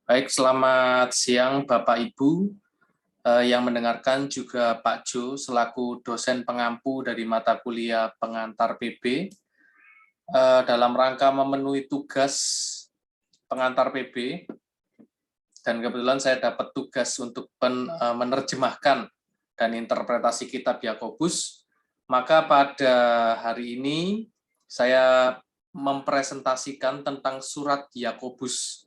Baik, selamat siang Bapak Ibu yang mendengarkan, juga Pak Jo selaku dosen pengampu dari mata kuliah pengantar PB dalam rangka memenuhi tugas pengantar PB, dan kebetulan saya dapat tugas untuk menerjemahkan dan interpretasi kitab Yakobus. Maka pada hari ini saya mempresentasikan tentang surat Yakobus,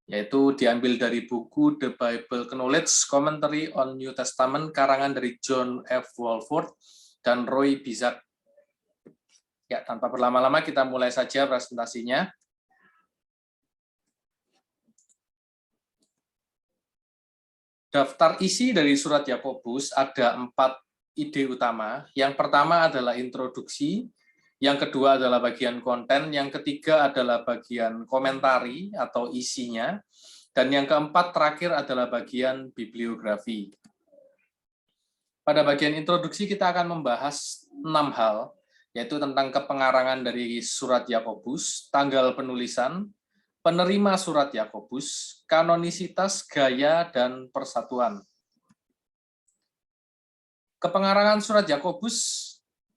yaitu diambil dari buku The Bible Knowledge Commentary on New Testament karangan dari John F. Walford dan Roy Bizak. Ya, tanpa berlama-lama kita mulai saja presentasinya. Daftar isi dari surat Yakobus ada 4 ide utama. Yang pertama adalah introduksi, yang kedua adalah bagian konten, yang ketiga adalah bagian komentari atau isinya, dan yang keempat terakhir adalah bagian bibliografi. Pada bagian introduksi kita akan membahas 6 hal, yaitu tentang kepengarangan dari surat Yakobus, tanggal penulisan, penerima surat Yakobus, kanonisitas, gaya, dan persatuan. Kepengarangan surat Yakobus,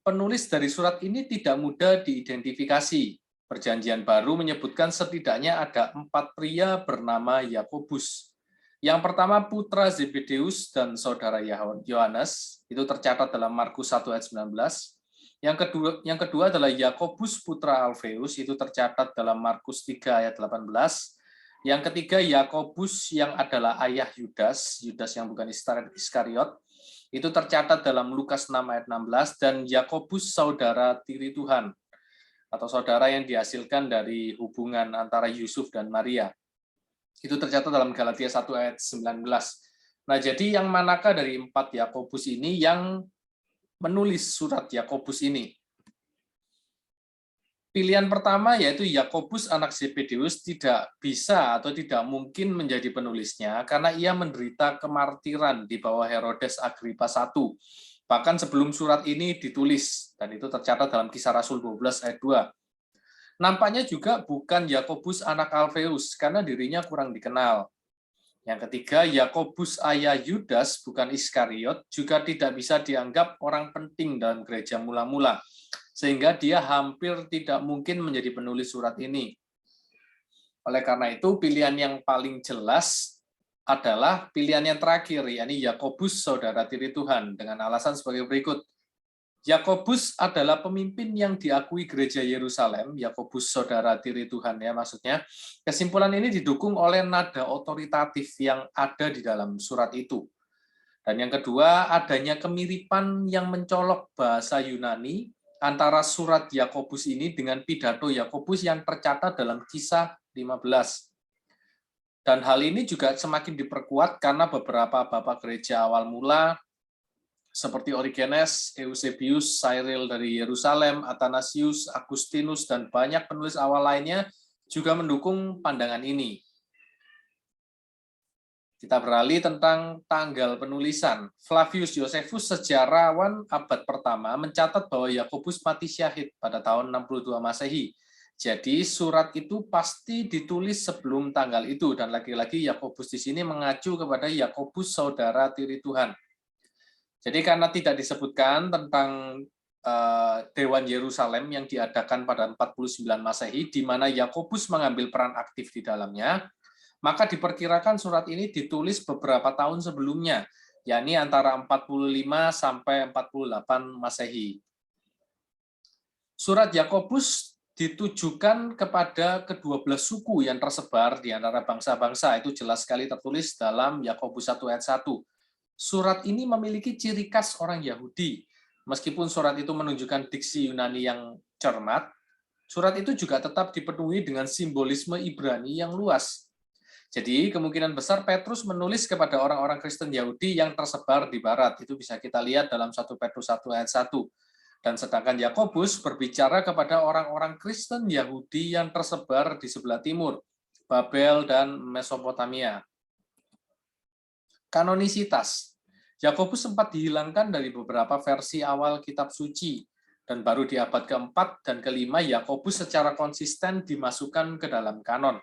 penulis dari surat ini tidak mudah diidentifikasi. Perjanjian Baru menyebutkan setidaknya ada 4 pria bernama Yakobus. Yang pertama putra Zebedeus dan saudara Yohanes, itu tercatat dalam Markus 1 ayat 19. Yang kedua adalah Yakobus putra Alfeus, itu tercatat dalam Markus 3 ayat 18. Yang ketiga Yakobus yang adalah ayah Yudas, Yudas yang bukan Iskariot, itu tercatat dalam Lukas 6 ayat 16, dan Yakobus saudara tiri Tuhan, atau saudara yang dihasilkan dari hubungan antara Yusuf dan Maria. Itu tercatat dalam Galatia 1 ayat 19. Nah, jadi yang manakah dari 4 Yakobus ini yang menulis surat Yakobus ini? Pilihan pertama yaitu Yakobus anak Zebedeus tidak bisa atau tidak mungkin menjadi penulisnya karena ia menderita kemartiran di bawah Herodes Agripa I. Bahkan sebelum surat ini ditulis, dan itu tercatat dalam Kisah Rasul 12 ayat 2. Nampaknya juga bukan Yakobus anak Alfeus karena dirinya kurang dikenal. Yang ketiga, Yakobus ayah Yudas bukan Iskariot juga tidak bisa dianggap orang penting dalam gereja mula-mula, sehingga dia hampir tidak mungkin menjadi penulis surat ini. Oleh karena itu, pilihan yang paling jelas adalah pilihan yang terakhir, yakni Yakobus saudara tiri Tuhan, dengan alasan sebagai berikut. Yakobus adalah pemimpin yang diakui gereja Yerusalem, Yakobus saudara tiri Tuhan ya maksudnya. Kesimpulan ini didukung oleh nada otoritatif yang ada di dalam surat itu. Dan yang kedua, adanya kemiripan yang mencolok bahasa Yunani antara surat Yakobus ini dengan pidato Yakobus yang tercatat dalam Kisah 15. Dan hal ini juga semakin diperkuat karena beberapa bapak gereja awal mula seperti Origenes, Eusebius, Cyril dari Yerusalem, Athanasius, Agustinus, dan banyak penulis awal lainnya juga mendukung pandangan ini. Kita beralih tentang tanggal penulisan. Flavius Josephus, sejarawan abad pertama, mencatat bahwa Yakobus mati syahid pada tahun 62 Masehi. Jadi surat itu pasti ditulis sebelum tanggal itu, dan lagi-lagi Yakobus di sini mengacu kepada Yakobus saudara tiri Tuhan. Jadi karena tidak disebutkan tentang Dewan Yerusalem yang diadakan pada 49 Masehi, di mana Yakobus mengambil peran aktif di dalamnya, maka diperkirakan surat ini ditulis beberapa tahun sebelumnya, yakni antara 45 sampai 48 Masehi. Surat Yakobus ditujukan kepada ke-12 suku yang tersebar di antara bangsa-bangsa, itu jelas sekali tertulis dalam Yakobus 1 ayat 1. Surat ini memiliki ciri khas orang Yahudi. Meskipun surat itu menunjukkan diksi Yunani yang cermat, surat itu juga tetap dipenuhi dengan simbolisme Ibrani yang luas. Jadi kemungkinan besar Petrus menulis kepada orang-orang Kristen Yahudi yang tersebar di barat. Itu bisa kita lihat dalam 1 Petrus 1 ayat 1. Dan sedangkan Yakobus berbicara kepada orang-orang Kristen Yahudi yang tersebar di sebelah timur, Babel dan Mesopotamia. Kanonisitas. Yakobus sempat dihilangkan dari beberapa versi awal kitab suci, dan baru di abad keempat dan kelima Yakobus secara konsisten dimasukkan ke dalam kanon.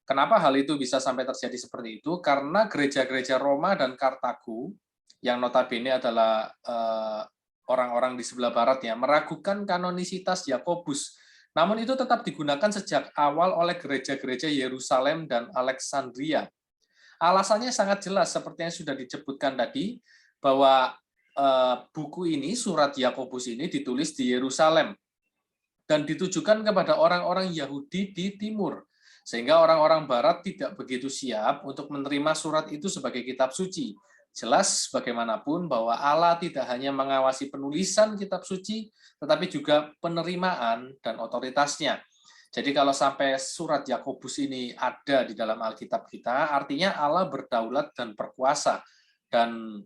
Kenapa hal itu bisa sampai terjadi seperti itu? Karena gereja-gereja Roma dan Kartago, yang notabene adalah orang-orang di sebelah barat ya, meragukan kanonisitas Yakobus. Namun itu tetap digunakan sejak awal oleh gereja-gereja Yerusalem dan Alexandria. Alasannya sangat jelas seperti yang sudah disebutkan tadi, bahwa buku ini, surat Yakobus ini ditulis di Yerusalem dan ditujukan kepada orang-orang Yahudi di timur, sehingga orang-orang barat tidak begitu siap untuk menerima surat itu sebagai kitab suci. Jelas bagaimanapun bahwa Allah tidak hanya mengawasi penulisan kitab suci, tetapi juga penerimaan dan otoritasnya. Jadi kalau sampai surat Yakobus ini ada di dalam Alkitab kita, artinya Allah berdaulat dan berkuasa, dan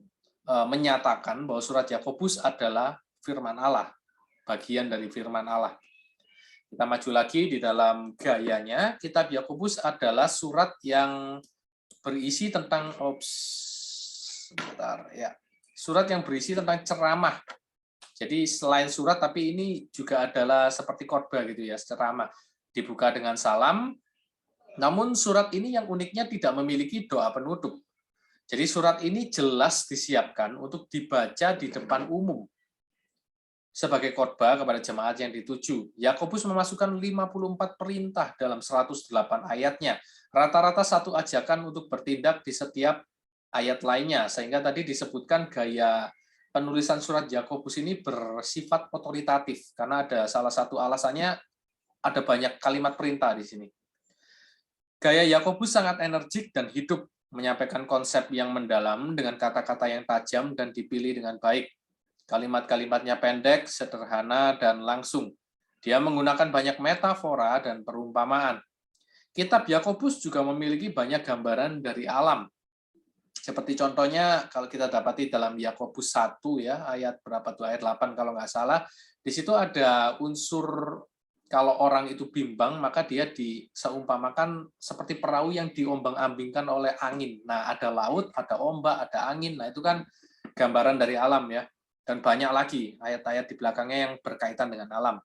menyatakan bahwa surat Yakobus adalah firman Allah, bagian dari firman Allah. Kita maju lagi di dalam gayanya, kitab Yakobus adalah surat yang berisi tentang surat yang berisi tentang ceramah. Jadi selain surat, tapi ini juga adalah seperti khotbah gitu ya, ceramah. Dibuka dengan salam, namun surat ini yang uniknya tidak memiliki doa penutup. Jadi surat ini jelas disiapkan untuk dibaca di depan umum sebagai khotbah kepada jemaat yang dituju. Yakobus memasukkan 54 perintah dalam 108 ayatnya. Rata-rata satu ajakan untuk bertindak di setiap ayat lainnya, sehingga tadi disebutkan gaya penulisan surat Yakobus ini bersifat otoritatif, karena ada salah satu alasannya, ada banyak kalimat perintah di sini. Gaya Yakobus sangat energik dan hidup, menyampaikan konsep yang mendalam dengan kata-kata yang tajam dan dipilih dengan baik. Kalimat-kalimatnya pendek, sederhana, dan langsung. Dia menggunakan banyak metafora dan perumpamaan. Kitab Yakobus juga memiliki banyak gambaran dari alam. Seperti contohnya kalau kita dapati dalam Yakobus 1 ya, ayat berapa tuh, ayat 8 kalau nggak salah, di situ ada unsur kalau orang itu bimbang, maka dia diseumpamakan seperti perahu yang diombang-ambingkan oleh angin. Nah, ada laut, ada ombak, ada angin. Nah, itu kan gambaran dari alam ya. Dan banyak lagi ayat-ayat di belakangnya yang berkaitan dengan alam.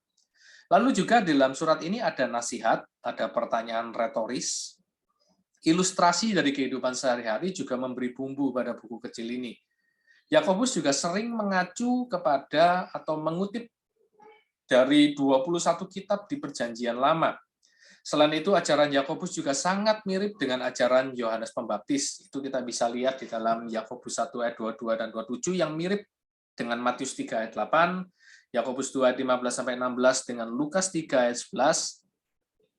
Lalu juga di dalam surat ini ada nasihat, ada pertanyaan retoris, ilustrasi dari kehidupan sehari-hari juga memberi bumbu pada buku kecil ini. Yakobus juga sering mengacu kepada atau mengutip dari 21 kitab di Perjanjian Lama. Selain itu, ajaran Yakobus juga sangat mirip dengan ajaran Yohanes Pembaptis. Itu kita bisa lihat di dalam Yakobus 1 ayat 22 dan 27 yang mirip dengan Matius 3 ayat 8, Yakobus 2 ayat 15 sampai 16 dengan Lukas 3 ayat 11,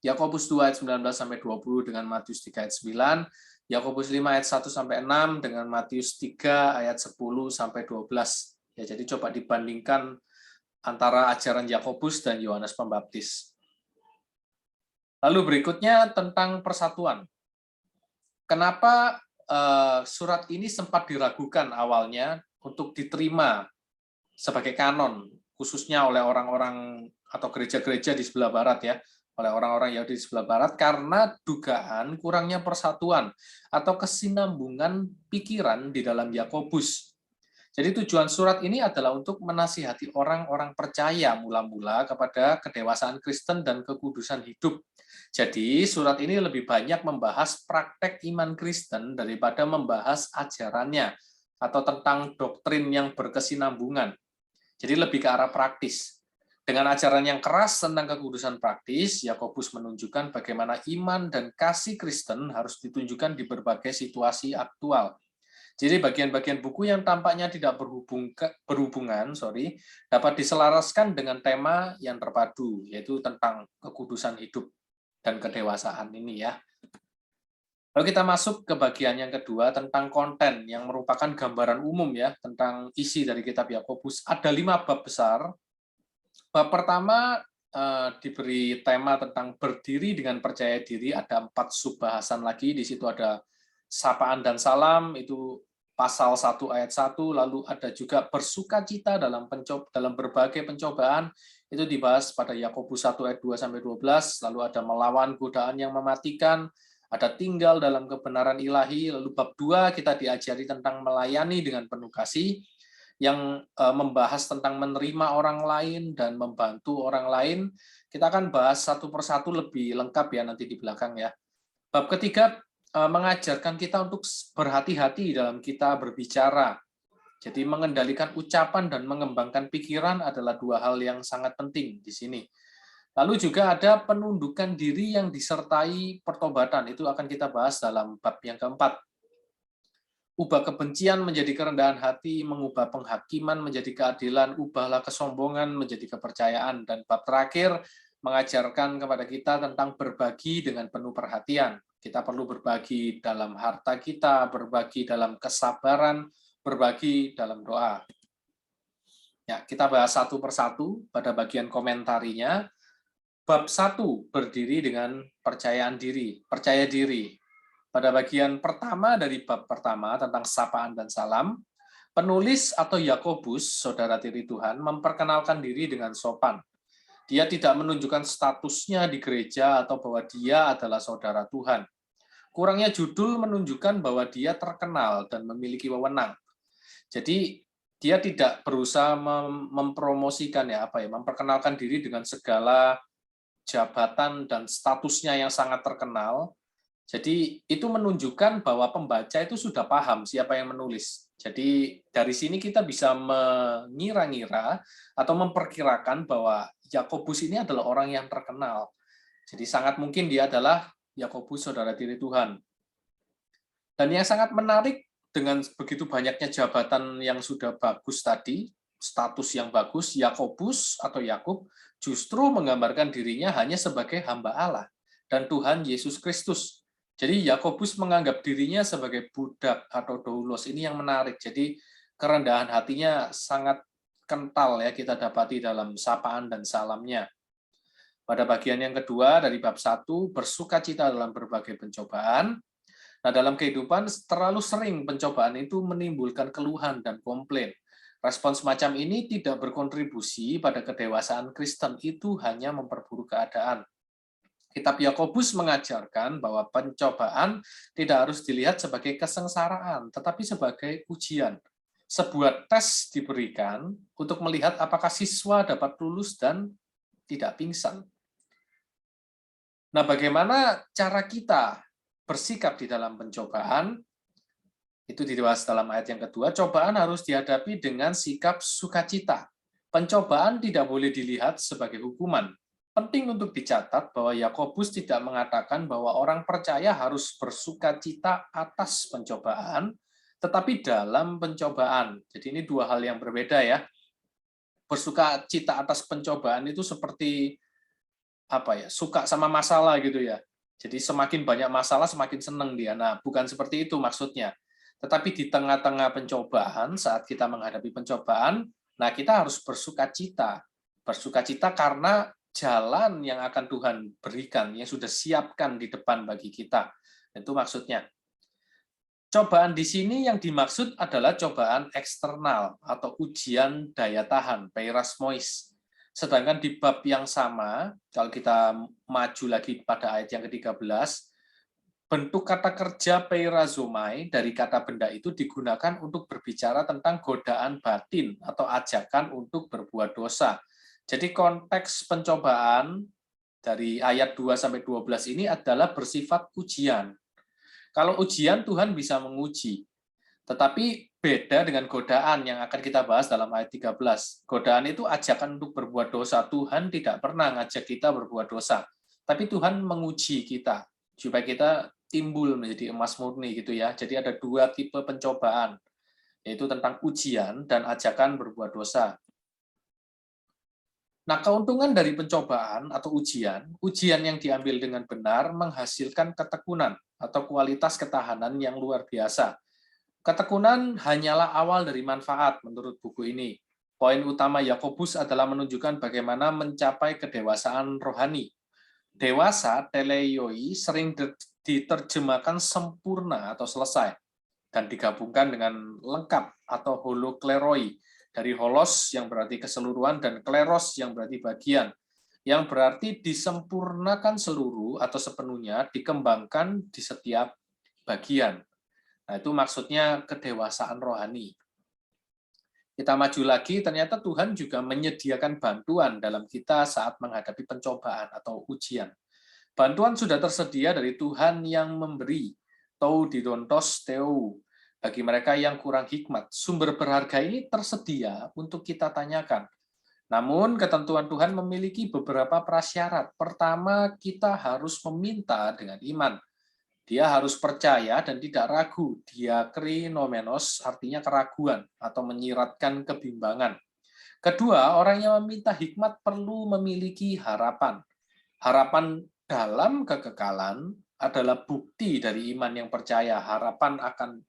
Yakobus 2 ayat 19 sampai 20 dengan Matius 3 ayat 9, Yakobus 5 ayat 1 sampai 6 dengan Matius 3 ayat 10 sampai 12. Ya, jadi coba dibandingkan antara ajaran Yakobus dan Yohanes Pembaptis. Lalu berikutnya tentang persatuan. Kenapa surat ini sempat diragukan awalnya untuk diterima sebagai kanon, khususnya oleh orang-orang atau gereja-gereja di sebelah barat ya, oleh orang-orang Yahudi di sebelah barat, karena dugaan kurangnya persatuan atau kesinambungan pikiran di dalam Yakobus. Jadi tujuan surat ini adalah untuk menasihati orang-orang percaya mula-mula kepada kedewasaan Kristen dan kekudusan hidup. Jadi surat ini lebih banyak membahas praktek iman Kristen daripada membahas ajarannya atau tentang doktrin yang berkesinambungan. Jadi lebih ke arah praktis. Dengan ajaran yang keras tentang kekudusan praktis, Yakobus menunjukkan bagaimana iman dan kasih Kristen harus ditunjukkan di berbagai situasi aktual. Jadi bagian-bagian buku yang tampaknya tidak berhubungan, dapat diselaraskan dengan tema yang terpadu, yaitu tentang kekudusan hidup dan kedewasaan ini ya. Lalu kita masuk ke bagian yang kedua tentang konten yang merupakan gambaran umum ya tentang isi dari kitab Yakobus. Ada 5 bab besar. Bab pertama diberi tema tentang berdiri dengan percaya diri, ada 4 subbahasan lagi, di situ ada sapaan dan salam, itu pasal 1 ayat 1, lalu ada juga bersukacita dalam berbagai pencobaan, itu dibahas pada Yakobus 1 ayat 2 sampai 12, lalu ada melawan godaan yang mematikan, ada tinggal dalam kebenaran ilahi, lalu bab 2 kita diajari tentang melayani dengan penuh kasih, yang membahas tentang menerima orang lain dan membantu orang lain. Kita akan bahas satu persatu lebih lengkap ya nanti di belakang ya. Bab ketiga mengajarkan kita untuk berhati-hati dalam kita berbicara. Jadi mengendalikan ucapan dan mengembangkan pikiran adalah dua hal yang sangat penting di sini. Lalu juga ada penundukan diri yang disertai pertobatan. Itu akan kita bahas dalam bab yang keempat. Ubah kebencian menjadi kerendahan hati, mengubah penghakiman menjadi keadilan, ubahlah kesombongan menjadi kepercayaan. Dan bab terakhir mengajarkan kepada kita tentang berbagi dengan penuh perhatian. Kita perlu berbagi dalam harta kita, berbagi dalam kesabaran, berbagi dalam doa. Ya, kita bahas satu persatu pada bagian komentarinya. Bab 1 berdiri dengan percayaan diri, percaya diri. Pada bagian pertama dari bab pertama tentang sapaan dan salam, penulis atau Yakobus, saudara tiri Tuhan, memperkenalkan diri dengan sopan. Dia tidak menunjukkan statusnya di gereja atau bahwa dia adalah saudara Tuhan. Kurangnya judul menunjukkan bahwa dia terkenal dan memiliki wewenang. Jadi dia tidak berusaha mempromosikan memperkenalkan diri dengan segala jabatan dan statusnya yang sangat terkenal. Jadi itu menunjukkan bahwa pembaca itu sudah paham siapa yang menulis. Jadi dari sini kita bisa mengira-ngira atau memperkirakan bahwa Yakobus ini adalah orang yang terkenal. Jadi sangat mungkin dia adalah Yakobus, saudara tiri Tuhan. Dan yang sangat menarik dengan begitu banyaknya jabatan yang sudah bagus tadi, status yang bagus, Yakobus atau Yakub justru menggambarkan dirinya hanya sebagai hamba Allah dan Tuhan Yesus Kristus. Jadi Yakobus menganggap dirinya sebagai budak atau doulos. Ini yang menarik. Jadi kerendahan hatinya sangat kental ya kita dapati dalam sapaan dan salamnya. Pada bagian yang kedua dari bab 1, bersukacita dalam berbagai pencobaan. Nah, dalam kehidupan terlalu sering pencobaan itu menimbulkan keluhan dan komplain. Respon semacam ini tidak berkontribusi pada kedewasaan Kristen, itu hanya memperburuk keadaan. Kitab Yakobus mengajarkan bahwa pencobaan tidak harus dilihat sebagai kesengsaraan, tetapi sebagai ujian. Sebuah tes diberikan untuk melihat apakah siswa dapat lulus dan tidak pingsan. Nah, bagaimana cara kita bersikap di dalam pencobaan? Itu dibahas dalam ayat yang kedua. Cobaan harus dihadapi dengan sikap sukacita. Pencobaan tidak boleh dilihat sebagai hukuman. Penting untuk dicatat bahwa Yakobus tidak mengatakan bahwa orang percaya harus bersukacita atas pencobaan, tetapi dalam pencobaan. Jadi ini dua hal yang berbeda ya. Bersukacita atas pencobaan itu seperti suka sama masalah gitu ya. Jadi semakin banyak masalah semakin senang dia. Nah, bukan seperti itu maksudnya. Tetapi di tengah-tengah pencobaan, saat kita menghadapi pencobaan, nah kita harus bersukacita. Bersukacita karena jalan yang akan Tuhan berikan, yang sudah siapkan di depan bagi kita. Itu maksudnya. Cobaan di sini yang dimaksud adalah cobaan eksternal atau ujian daya tahan, peirasmois. Sedangkan di bab yang sama, kalau kita maju lagi pada ayat yang ke-13, bentuk kata kerja peirazomai dari kata benda itu digunakan untuk berbicara tentang godaan batin atau ajakan untuk berbuat dosa. Jadi konteks pencobaan dari ayat 2-12 ini adalah bersifat ujian. Kalau ujian Tuhan bisa menguji, tetapi beda dengan godaan yang akan kita bahas dalam ayat 13. Godaan itu ajakan untuk berbuat dosa. Tuhan tidak pernah ngajak kita berbuat dosa. Tapi Tuhan menguji kita, supaya kita timbul menjadi emas murni gitu ya. Jadi ada dua tipe pencobaan, yaitu tentang ujian dan ajakan berbuat dosa. Nah, keuntungan dari pencobaan atau ujian yang diambil dengan benar menghasilkan ketekunan atau kualitas ketahanan yang luar biasa. Ketekunan hanyalah awal dari manfaat menurut buku ini. Poin utama Yakobus adalah menunjukkan bagaimana mencapai kedewasaan rohani. Dewasa, teleioi, sering diterjemahkan sempurna atau selesai, dan digabungkan dengan lengkap atau holokleroi, dari holos yang berarti keseluruhan dan kleros yang berarti bagian, yang berarti disempurnakan seluruh atau sepenuhnya, dikembangkan di setiap bagian. Nah, itu maksudnya kedewasaan rohani. Kita maju lagi, ternyata Tuhan juga menyediakan bantuan dalam kita saat menghadapi pencobaan atau ujian. Bantuan sudah tersedia dari Tuhan yang memberi, tou didontos teu. Bagi mereka yang kurang hikmat, sumber berharga ini tersedia untuk kita tanyakan. Namun, ketentuan Tuhan memiliki beberapa prasyarat. Pertama, kita harus meminta dengan iman. Dia harus percaya dan tidak ragu. Diakrinomenos artinya keraguan atau menyiratkan kebimbangan. Kedua, orang yang meminta hikmat perlu memiliki harapan. Harapan dalam kekekalan adalah bukti dari iman yang percaya. Harapan akan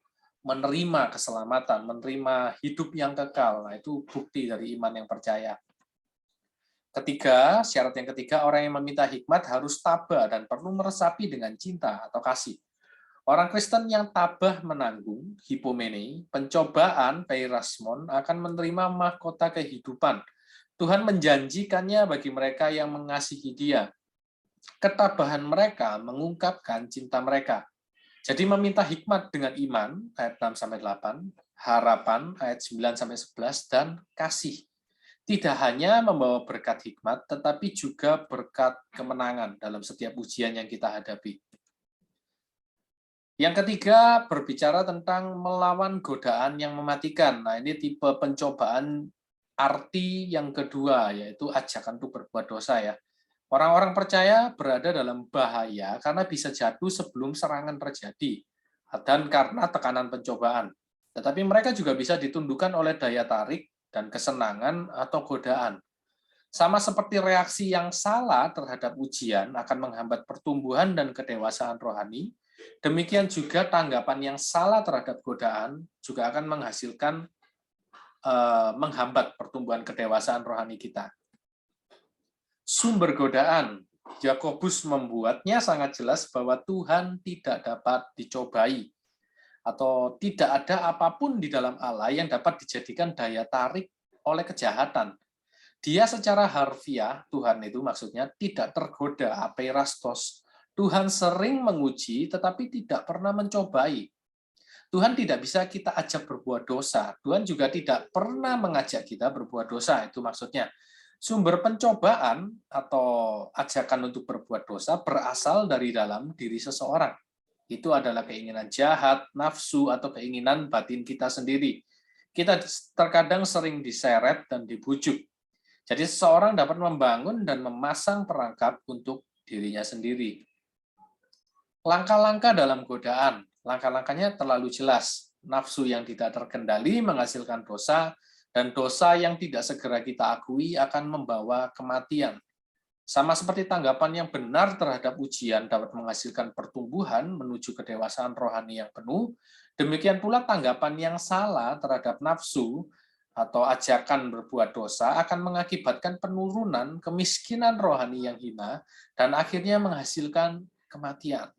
menerima keselamatan, menerima hidup yang kekal. Nah, itu bukti dari iman yang percaya. Ketiga, syarat yang ketiga, orang yang meminta hikmat harus tabah dan perlu meresapi dengan cinta atau kasih. Orang Kristen yang tabah menanggung, hipomene, pencobaan, peirasmon, akan menerima mahkota kehidupan. Tuhan menjanjikannya bagi mereka yang mengasihi Dia. Ketabahan mereka mengungkapkan cinta mereka. Jadi meminta hikmat dengan iman, ayat 6-8, harapan, ayat 9-11, dan kasih. Tidak hanya membawa berkat hikmat, tetapi juga berkat kemenangan dalam setiap ujian yang kita hadapi. Yang ketiga, berbicara tentang melawan godaan yang mematikan. Nah, ini tipe pencobaan arti yang kedua, yaitu ajakan untuk berbuat dosa ya. Orang-orang percaya berada dalam bahaya karena bisa jatuh sebelum serangan terjadi, dan karena tekanan pencobaan. Tetapi mereka juga bisa ditundukkan oleh daya tarik dan kesenangan atau godaan. Sama seperti reaksi yang salah terhadap ujian akan menghambat pertumbuhan dan kedewasaan rohani, demikian juga tanggapan yang salah terhadap godaan juga akan menghambat pertumbuhan kedewasaan rohani kita. Sumber godaan, Yakobus membuatnya sangat jelas bahwa Tuhan tidak dapat dicobai, atau tidak ada apapun di dalam Allah yang dapat dijadikan daya tarik oleh kejahatan. Dia secara harfiah, Tuhan itu maksudnya tidak tergoda, apeirastos. Tuhan sering menguji tetapi tidak pernah mencobai. Tuhan tidak bisa kita ajak berbuat dosa. Tuhan juga tidak pernah mengajak kita berbuat dosa, itu maksudnya. Sumber pencobaan atau ajakan untuk berbuat dosa berasal dari dalam diri seseorang. Itu adalah keinginan jahat, nafsu, atau keinginan batin kita sendiri. Kita terkadang sering diseret dan dibujuk. Jadi seseorang dapat membangun dan memasang perangkap untuk dirinya sendiri. Langkah-langkah dalam godaan, langkah-langkahnya terlalu jelas. Nafsu yang tidak terkendali menghasilkan dosa, dan dosa yang tidak segera kita akui akan membawa kematian. Sama seperti tanggapan yang benar terhadap ujian dapat menghasilkan pertumbuhan menuju kedewasaan rohani yang penuh, demikian pula tanggapan yang salah terhadap nafsu atau ajakan berbuat dosa akan mengakibatkan penurunan kemiskinan rohani yang hina dan akhirnya menghasilkan kematian.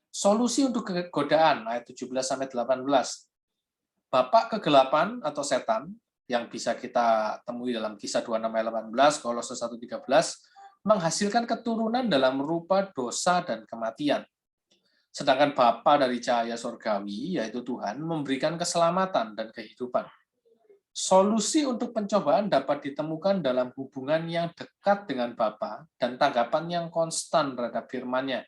Solusi untuk godaan, ayat 17-18. Bapak kegelapan atau setan, yang bisa kita temui dalam kisah 26-18, Kolose 1-13, menghasilkan keturunan dalam rupa dosa dan kematian. Sedangkan Bapa dari cahaya surgawi, yaitu Tuhan, memberikan keselamatan dan kehidupan. Solusi untuk pencobaan dapat ditemukan dalam hubungan yang dekat dengan Bapa dan tanggapan yang konstan terhadap firman-Nya.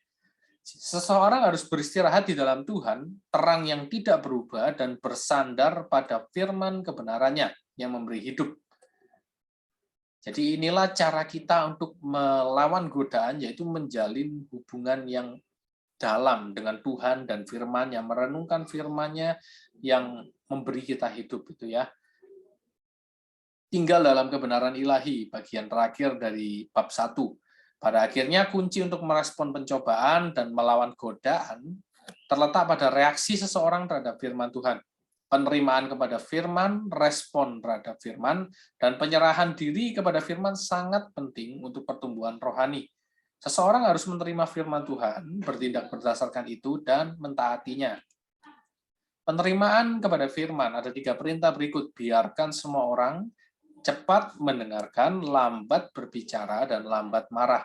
Seseorang harus beristirahat di dalam Tuhan, terang yang tidak berubah dan bersandar pada firman kebenarannya yang memberi hidup. Jadi inilah cara kita untuk melawan godaan, yaitu menjalin hubungan yang dalam dengan Tuhan dan firman-Nya, merenungkan firman-Nya yang memberi kita hidup itu ya. Tinggal dalam kebenaran ilahi, bagian terakhir dari bab 1. Pada akhirnya, kunci untuk merespon pencobaan dan melawan godaan terletak pada reaksi seseorang terhadap firman Tuhan. Penerimaan kepada firman, respon terhadap firman, dan penyerahan diri kepada firman sangat penting untuk pertumbuhan rohani. Seseorang harus menerima firman Tuhan, bertindak berdasarkan itu, dan mentaatinya. Penerimaan kepada firman ada 3 perintah berikut. Biarkan semua orang cepat mendengarkan, lambat berbicara, dan lambat marah.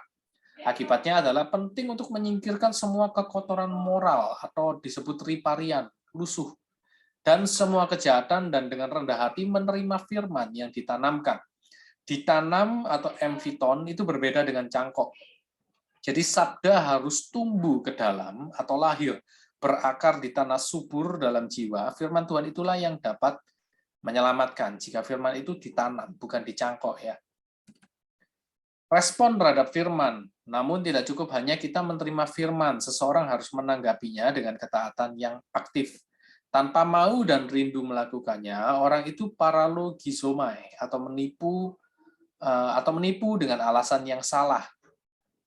Akibatnya adalah penting untuk menyingkirkan semua kekotoran moral atau disebut riparian, lusuh, dan semua kejahatan, dan dengan rendah hati menerima firman yang ditanamkan. Ditanam atau emphiton itu berbeda dengan cangkok. Jadi sabda harus tumbuh ke dalam atau lahir, berakar di tanah subur dalam jiwa. Firman Tuhan itulah yang dapat menyelamatkan jika firman itu ditanam, bukan dicangkok ya. Respon terhadap firman, namun tidak cukup hanya kita menerima firman, seseorang harus menanggapinya dengan ketaatan yang aktif. Tanpa mau dan rindu melakukannya, orang itu paralogizomai atau menipu dengan alasan yang salah.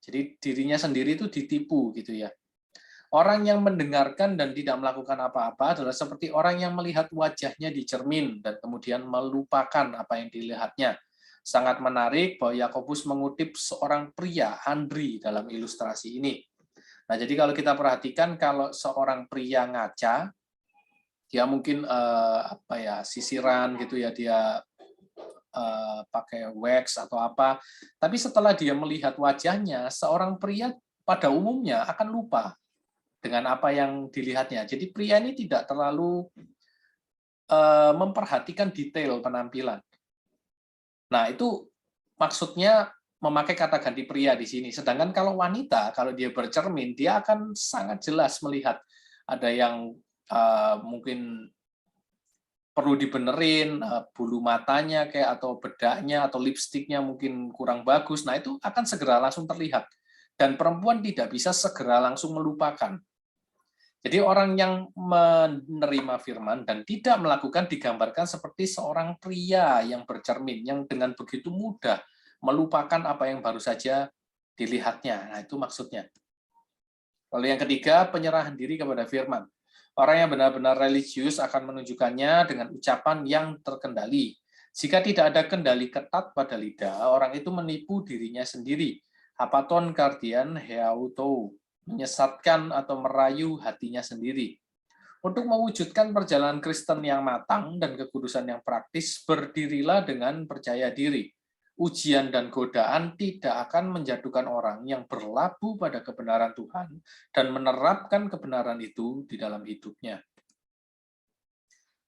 Jadi dirinya sendiri itu ditipu gitu ya. Orang yang mendengarkan dan tidak melakukan apa-apa adalah seperti orang yang melihat wajahnya di cermin dan kemudian melupakan apa yang dilihatnya. Sangat menarik bahwa Yakobus mengutip seorang pria, Andri, dalam ilustrasi ini. Nah, jadi kalau kita perhatikan, kalau seorang pria ngaca, dia mungkin sisiran gitu ya, dia pakai wax atau apa. Tapi setelah dia melihat wajahnya, seorang pria pada umumnya akan lupa dengan apa yang dilihatnya. Jadi pria ini tidak terlalu memperhatikan detail penampilan. Nah, itu maksudnya memakai kata ganti pria di sini. Sedangkan kalau wanita, kalau dia bercermin, dia akan sangat jelas melihat ada yang mungkin perlu dibenerin, bulu matanya kayak atau bedaknya atau lipstiknya mungkin kurang bagus. Nah, itu akan segera langsung terlihat. Dan perempuan tidak bisa segera langsung melupakan. Jadi orang yang menerima firman dan tidak melakukan digambarkan seperti seorang pria yang bercermin, yang dengan begitu mudah melupakan apa yang baru saja dilihatnya. Nah, itu maksudnya. Lalu yang ketiga, penyerahan diri kepada firman. Orang yang benar-benar religius akan menunjukkannya dengan ucapan yang terkendali. Jika tidak ada kendali ketat pada lidah, orang itu menipu dirinya sendiri. Apaton kardian heauto, menyesatkan atau merayu hatinya sendiri. Untuk mewujudkan perjalanan Kristen yang matang dan kekudusan yang praktis, berdirilah dengan percaya diri. Ujian dan godaan tidak akan menjatuhkan orang yang berlabuh pada kebenaran Tuhan dan menerapkan kebenaran itu di dalam hidupnya.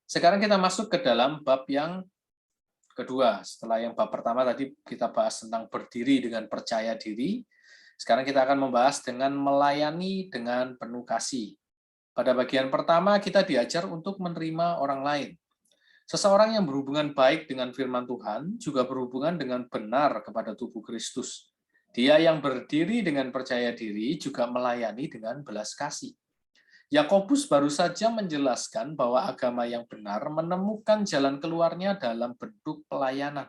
Sekarang kita masuk ke dalam bab yang kedua. Setelah yang bab pertama tadi kita bahas tentang berdiri dengan percaya diri, sekarang kita akan membahas dengan melayani dengan penuh kasih. Pada bagian pertama kita diajar untuk menerima orang lain. Seseorang yang berhubungan baik dengan firman Tuhan juga berhubungan dengan benar kepada tubuh Kristus. Dia yang berdiri dengan percaya diri juga melayani dengan belas kasih. Yakobus baru saja menjelaskan bahwa agama yang benar menemukan jalan keluarnya dalam bentuk pelayanan.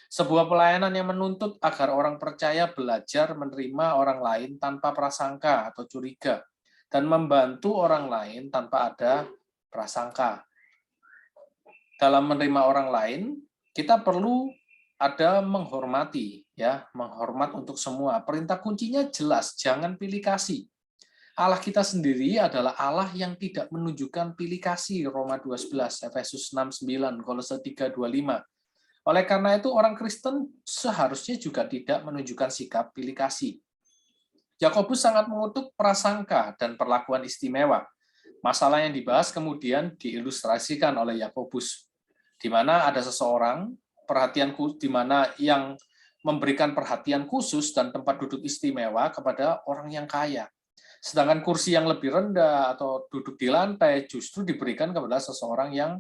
Sebuah pelayanan yang menuntut agar orang percaya belajar menerima orang lain tanpa prasangka atau curiga, dan membantu orang lain tanpa ada prasangka. Dalam menerima orang lain, kita perlu ada menghormati, ya, menghormat untuk semua. Perintah kuncinya jelas, jangan pilih kasih. Allah kita sendiri adalah Allah yang tidak menunjukkan pilih kasih, Roma 2:11, Efesus 6:9, Kolose 3:25. Oleh karena itu, orang Kristen seharusnya juga tidak menunjukkan sikap pilih kasih. Yakobus sangat mengutuk prasangka dan perlakuan istimewa. Masalah yang dibahas kemudian diilustrasikan oleh Yakobus, di mana ada seseorang di mana yang memberikan perhatian khusus dan tempat duduk istimewa kepada orang yang kaya. Sedangkan kursi yang lebih rendah atau duduk di lantai justru diberikan kepada seseorang yang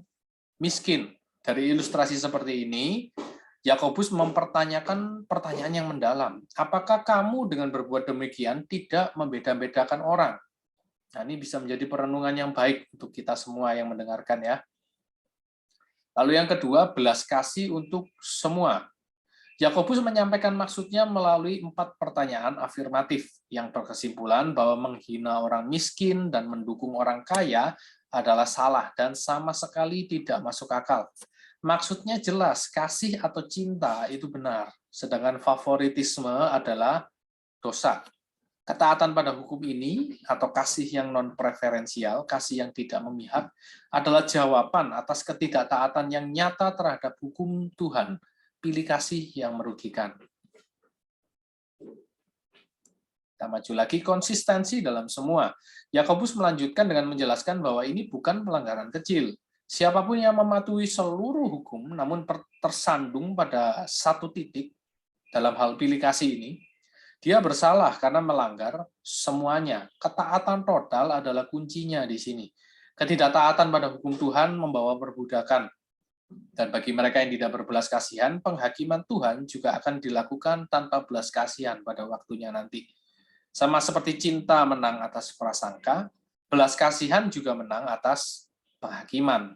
miskin. Dari ilustrasi seperti ini, Yakobus mempertanyakan pertanyaan yang mendalam. Apakah kamu dengan berbuat demikian tidak membeda-bedakan orang? Nah, ini bisa menjadi perenungan yang baik untuk kita semua yang mendengarkan ya. Lalu yang kedua, belas kasih untuk semua. Yakobus menyampaikan maksudnya melalui 4 pertanyaan afirmatif yang berkesimpulan bahwa menghina orang miskin dan mendukung orang kaya adalah salah dan sama sekali tidak masuk akal. Maksudnya jelas, kasih atau cinta itu benar, sedangkan favoritisme adalah dosa. Ketaatan pada hukum ini, atau kasih yang non-preferensial, kasih yang tidak memihak, adalah jawaban atas ketidaktaatan yang nyata terhadap hukum Tuhan, pilih kasih yang merugikan. Kita maju lagi, konsistensi dalam semua. Yakobus melanjutkan dengan menjelaskan bahwa ini bukan pelanggaran kecil. Siapapun yang mematuhi seluruh hukum, namun tersandung pada satu titik dalam hal pilih kasih ini, Dia bersalah karena melanggar semuanya. Ketaatan total adalah kuncinya di sini. Ketidaktaatan pada hukum Tuhan membawa perbudakan. Dan bagi mereka yang tidak berbelas kasihan, penghakiman Tuhan juga akan dilakukan tanpa belas kasihan pada waktunya nanti. Sama seperti cinta menang atas prasangka, belas kasihan juga menang atas penghakiman.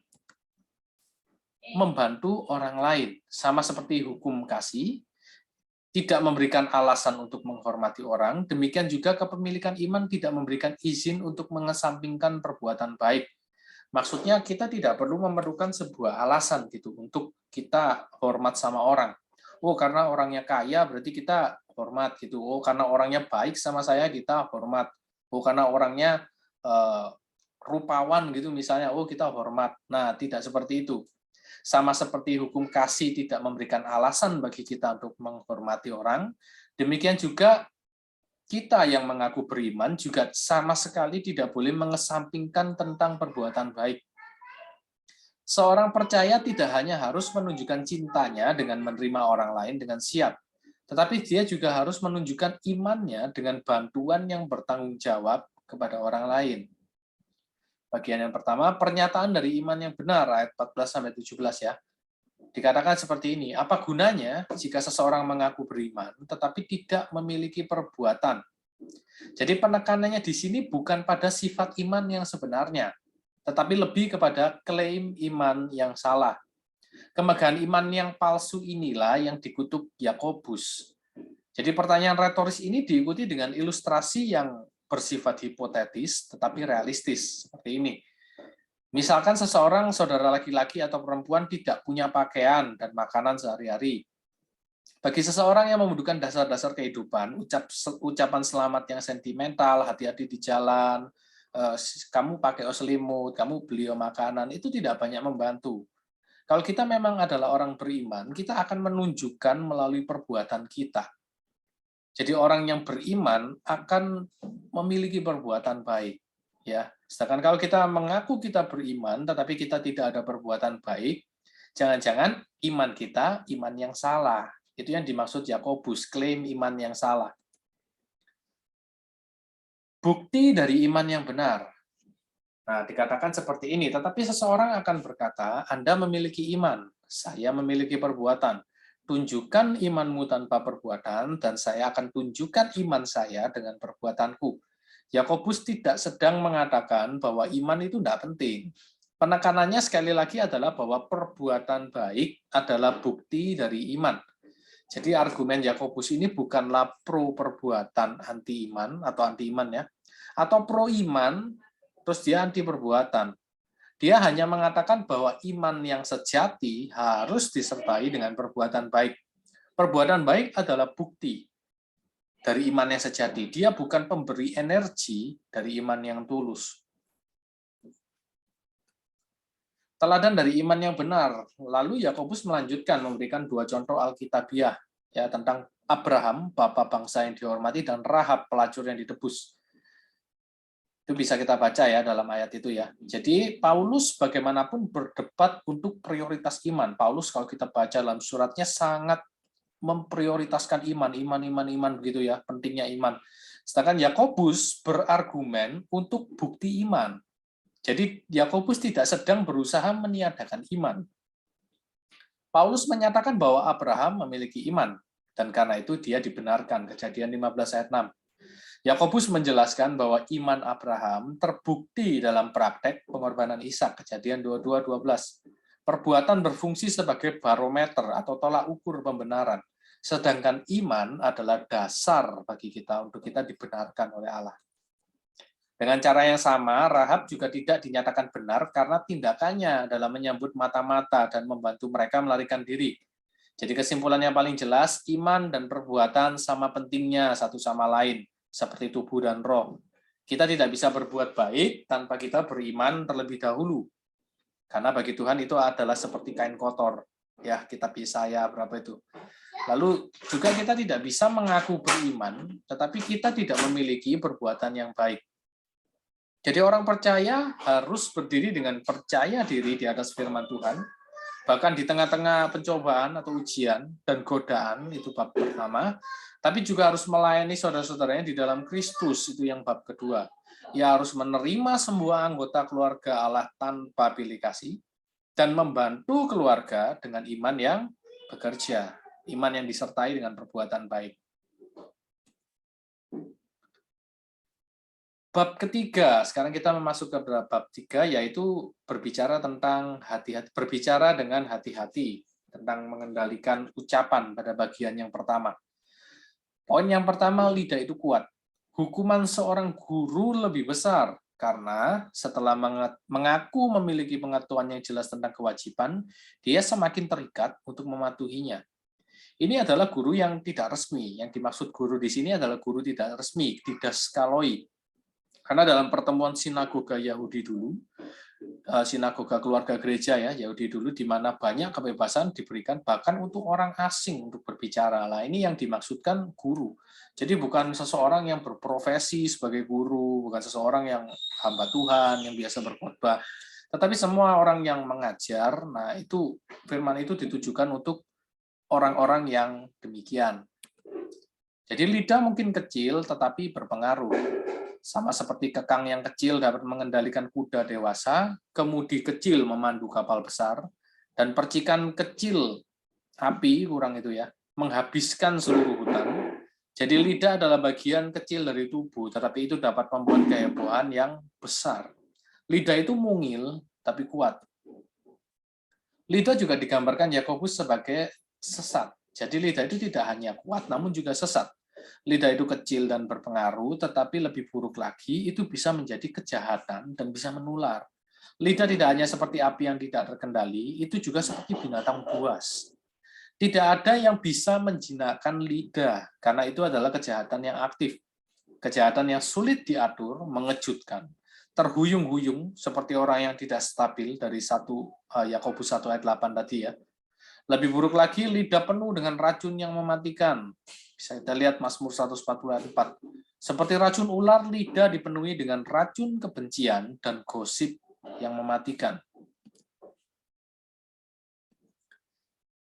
Membantu orang lain, sama seperti hukum kasih, tidak memberikan alasan untuk menghormati orang, demikian juga kepemilikan iman tidak memberikan izin untuk mengesampingkan perbuatan baik. Maksudnya kita tidak perlu memerlukan sebuah alasan gitu untuk kita hormat sama orang. Oh, karena orangnya kaya berarti kita hormat gitu. Oh, karena orangnya baik sama saya kita hormat. Oh, karena orangnya rupawan gitu misalnya, oh kita hormat. Nah, tidak seperti itu. Sama seperti hukum kasih tidak memberikan alasan bagi kita untuk menghormati orang, demikian juga kita yang mengaku beriman juga sama sekali tidak boleh mengesampingkan tentang perbuatan baik. Seorang percaya tidak hanya harus menunjukkan cintanya dengan menerima orang lain dengan siap, tetapi dia juga harus menunjukkan imannya dengan bantuan yang bertanggung jawab kepada orang lain. Bagian yang pertama, pernyataan dari iman yang benar, ayat 14-17 ya. Dikatakan seperti ini, apa gunanya jika seseorang mengaku beriman tetapi tidak memiliki perbuatan? Jadi penekanannya di sini bukan pada sifat iman yang sebenarnya, tetapi lebih kepada klaim iman yang salah. Kemegahan iman yang palsu inilah yang dikutuk Yakobus. Jadi pertanyaan retoris ini diikuti dengan ilustrasi yang bersifat hipotetis tetapi realistis, seperti ini. Misalkan seseorang, saudara laki-laki atau perempuan tidak punya pakaian dan makanan sehari-hari. Bagi seseorang yang membutuhkan dasar-dasar kehidupan, ucapan selamat yang sentimental, hati-hati di jalan, kamu pakai selimut, kamu beli makanan, itu tidak banyak membantu. Kalau kita memang adalah orang beriman, kita akan menunjukkan melalui perbuatan kita. Jadi orang yang beriman akan memiliki perbuatan baik. Ya, sedangkan kalau kita mengaku kita beriman, tetapi kita tidak ada perbuatan baik, jangan-jangan iman kita iman yang salah. Itu yang dimaksud Yakobus, klaim iman yang salah. Bukti dari iman yang benar. Nah, dikatakan seperti ini, tetapi seseorang akan berkata, Anda memiliki iman, saya memiliki perbuatan. Tunjukkan imanmu tanpa perbuatan, dan saya akan tunjukkan iman saya dengan perbuatanku. Yakobus tidak sedang mengatakan bahwa iman itu tidak penting. Penekanannya sekali lagi adalah bahwa perbuatan baik adalah bukti dari iman. Jadi argumen Yakobus ini bukanlah pro perbuatan anti iman atau anti iman ya, atau pro iman terus dia anti perbuatan. Dia hanya mengatakan bahwa iman yang sejati harus disertai dengan perbuatan baik. Perbuatan baik adalah bukti dari iman yang sejati. Dia bukan pemberi energi dari iman yang tulus. Teladan dari iman yang benar. Lalu Yakobus melanjutkan memberikan dua contoh Alkitabiah ya tentang Abraham, bapa bangsa yang dihormati, dan Rahab, pelacur yang ditebus. Itu bisa kita baca ya dalam ayat itu ya. Jadi Paulus bagaimanapun berdebat untuk prioritas iman. Paulus kalau kita baca dalam suratnya sangat memprioritaskan iman begitu ya, pentingnya iman. Sedangkan Yakobus berargumen untuk bukti iman. Jadi Yakobus tidak sedang berusaha meniadakan iman. Paulus menyatakan bahwa Abraham memiliki iman, dan karena itu dia dibenarkan, Kejadian 15 ayat 6. Yakobus menjelaskan bahwa iman Abraham terbukti dalam praktek pengorbanan Ishak, Kejadian 22:12. Perbuatan berfungsi sebagai barometer atau tolak ukur pembenaran, sedangkan iman adalah dasar bagi kita untuk kita dibenarkan oleh Allah. Dengan cara yang sama, Rahab juga tidak dinyatakan benar karena tindakannya dalam menyambut mata-mata dan membantu mereka melarikan diri. Jadi kesimpulan yang paling jelas, iman dan perbuatan sama pentingnya satu sama lain, seperti tubuh dan roh. Kita tidak bisa berbuat baik tanpa kita beriman terlebih dahulu. Karena bagi Tuhan itu adalah seperti kain kotor. Ya, kitab Yesaya berapa itu. Lalu juga kita tidak bisa mengaku beriman, tetapi kita tidak memiliki perbuatan yang baik. Jadi orang percaya harus berdiri dengan percaya diri di atas firman Tuhan, Bahkan di tengah-tengah pencobaan atau ujian dan godaan, itu bab pertama, tapi juga harus melayani saudara-saudaranya di dalam Kristus, itu yang bab kedua. Ia harus menerima semua anggota keluarga Allah tanpa pilih kasih, dan membantu keluarga dengan iman yang bekerja, iman yang disertai dengan perbuatan baik. Bab ketiga, sekarang kita memasuki ke bab 3, yaitu berbicara tentang hati-hati, berbicara dengan hati-hati, tentang mengendalikan ucapan pada bagian yang pertama. Poin yang pertama, lidah itu kuat. Hukuman seorang guru lebih besar, karena setelah mengaku memiliki pengetahuan yang jelas tentang kewajiban, dia semakin terikat untuk mematuhinya. Ini adalah guru yang tidak resmi. Yang dimaksud guru di sini adalah guru tidak resmi, didaskaloi. Karena dalam pertemuan sinagoga Yahudi dulu, sinagoga keluarga gereja ya Yahudi dulu, di mana banyak kebebasan diberikan bahkan untuk orang asing untuk berbicara. Nah, ini yang dimaksudkan guru. Jadi bukan seseorang yang berprofesi sebagai guru, bukan seseorang yang hamba Tuhan yang biasa berkhotbah, tetapi semua orang yang mengajar. Nah, itu firman itu ditujukan untuk orang-orang yang demikian. Jadi lidah mungkin kecil tetapi berpengaruh. Sama seperti kekang yang kecil dapat mengendalikan kuda dewasa, kemudi kecil memandu kapal besar, dan percikan kecil api, kurang itu ya, menghabiskan seluruh hutan. Jadi lidah adalah bagian kecil dari tubuh, tetapi itu dapat membuat kehebohan yang besar. Lidah itu mungil, tapi kuat. Lidah juga digambarkan Yakobus sebagai sesat. Jadi lidah itu tidak hanya kuat, namun juga sesat. Lidah itu kecil dan berpengaruh, tetapi lebih buruk lagi, itu bisa menjadi kejahatan dan bisa menular. Lidah tidak hanya seperti api yang tidak terkendali, itu juga seperti binatang buas. Tidak ada yang bisa menjinakkan lidah, karena itu adalah kejahatan yang aktif. Kejahatan yang sulit diatur, mengejutkan, terhuyung-huyung, seperti orang yang tidak stabil dari Yakobus 1 ayat 8 tadi ya. Lebih buruk lagi, lidah penuh dengan racun yang mematikan. Bisa kita lihat Mazmur 140 ayat 4. Seperti racun ular, lidah dipenuhi dengan racun kebencian dan gosip yang mematikan.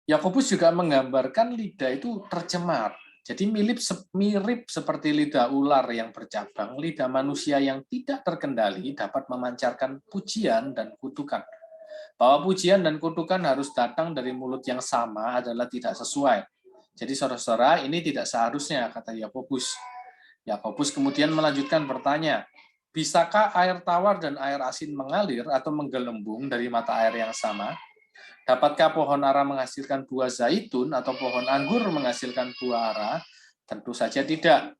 Yakobus juga menggambarkan lidah itu tercemar. Jadi mirip seperti lidah ular yang bercabang, lidah manusia yang tidak terkendali dapat memancarkan pujian dan kutukan. Bahwa pujian dan kutukan harus datang dari mulut yang sama adalah tidak sesuai. Jadi saudara-saudara, ini tidak seharusnya, kata Yakobus. Yakobus kemudian melanjutkan bertanya, bisakah air tawar dan air asin mengalir atau menggelembung dari mata air yang sama? Dapatkah pohon ara menghasilkan buah zaitun atau pohon anggur menghasilkan buah ara? Tentu saja tidak.